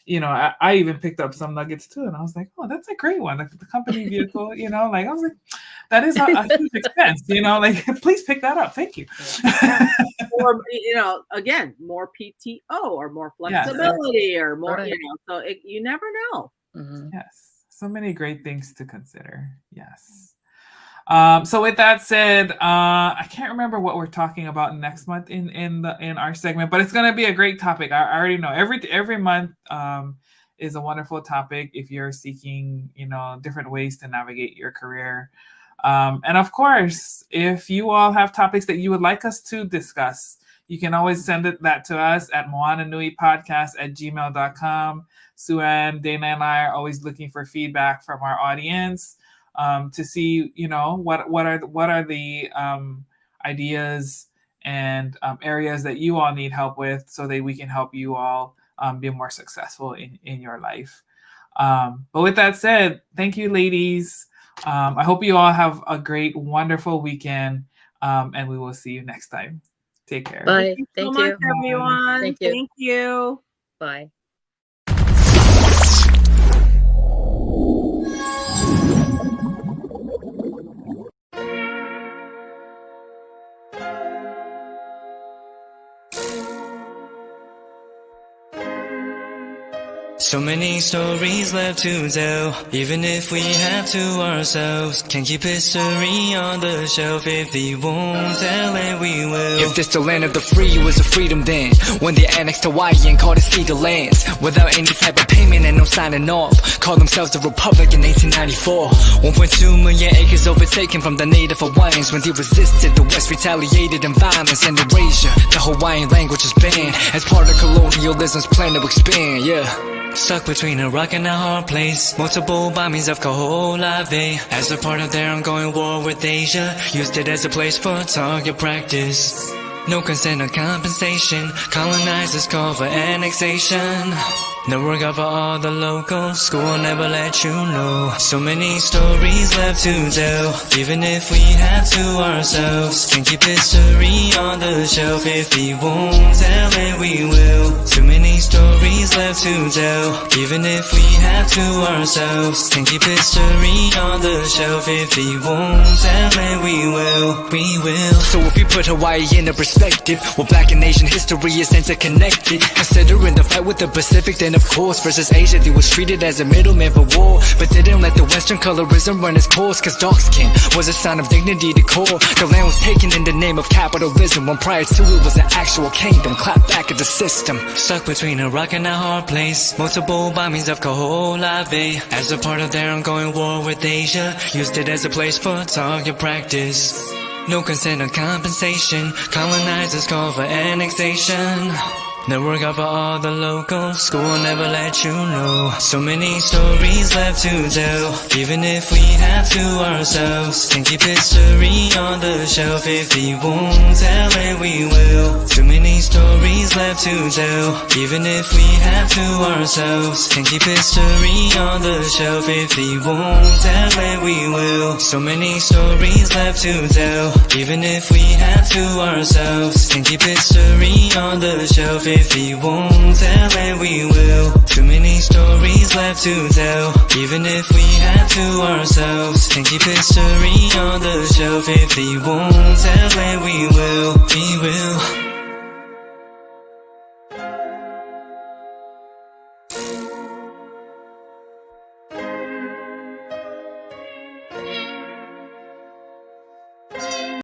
You know, I even picked up some nuggets too, and I was like, oh, that's a great one. Like the company vehicle, you know, like I was like, that is a huge expense, you know, like please pick that up. Thank you. Or, you know, again, more PTO or more flexibility or more, you know, so you never know. Yes. So many great things to consider. Yes. So with that said, I can't remember what we're talking about next month in our segment, but it's going to be a great topic. I already know every month is a wonderful topic if you're seeking, you know, different ways to navigate your career. And of course, if you all have topics that you would like us to discuss, you can always send that to us at moananuipodcast@gmail.com. Suan, Dana, and I are always looking for feedback from our audience. To see, you know, what are the ideas and areas that you all need help with, so that we can help you all be more successful in your life. But with that said, thank you, ladies. I hope you all have a great, wonderful weekend, and we will see you next time. Take care. Bye. Thank you so much, everyone. Thank you. Bye. So many stories left to tell, even if we have to ourselves. Can't keep history on the shelf. If we won't tell it, we will. If this the land of the free, it was a freedom then, when they annexed Hawaii and called it Cedar Lands, without any type of payment and no signing off. Called themselves the Republic in 1894. 1.2 million acres overtaken from the native Hawaiians. When they resisted, the West retaliated in violence and erasure. The Hawaiian language is banned as part of colonialism's plan to expand, Stuck between a rock and a hard place. Multiple bombings of Kaho'olawe as a part of their ongoing war with Asia. Used it as a place for target practice. No consent or compensation. Colonizers call for annexation. No work out for all the locals. School will never let you know. So many stories left to tell. Even if we have to ourselves. Can keep history on the shelf. If we won't tell it, we will. Too many stories left to tell. Even if we have to ourselves. Can keep history on the shelf. If we won't tell it, we will. We will. So if you put Hawaii in a perspective, well, Black and Asian history is interconnected. Considering the fight with the Pacific, then of course versus Asia, they was treated as a middleman for war, but didn't let the Western colorism run its course. Cause dark skin was a sign of dignity to core. The land was taken in the name of capitalism, when prior to it was an actual kingdom. Clap back at the system. Stuck between a rock and a hard place. Multiple bombings of Kaho'olawe. As a part of their ongoing war with Asia, used it as a place for target practice. No consent or compensation. Colonizers call for annexation. No work out for all the locals. School will never let you know. So many stories left to tell. Even if we have to ourselves. Can keep history on the shelf. If we won't tell it, we will. Too many stories left to tell. Even if we have to ourselves. Can keep history on the shelf. If we won't tell it, we will. So many stories left to tell. Even if we have to ourselves. Can keep history on the shelf. If we won't tell it, we will. Too many stories left to tell. Even if we have to ourselves. Can keep history on the shelf. If we won't tell it, we will. We will.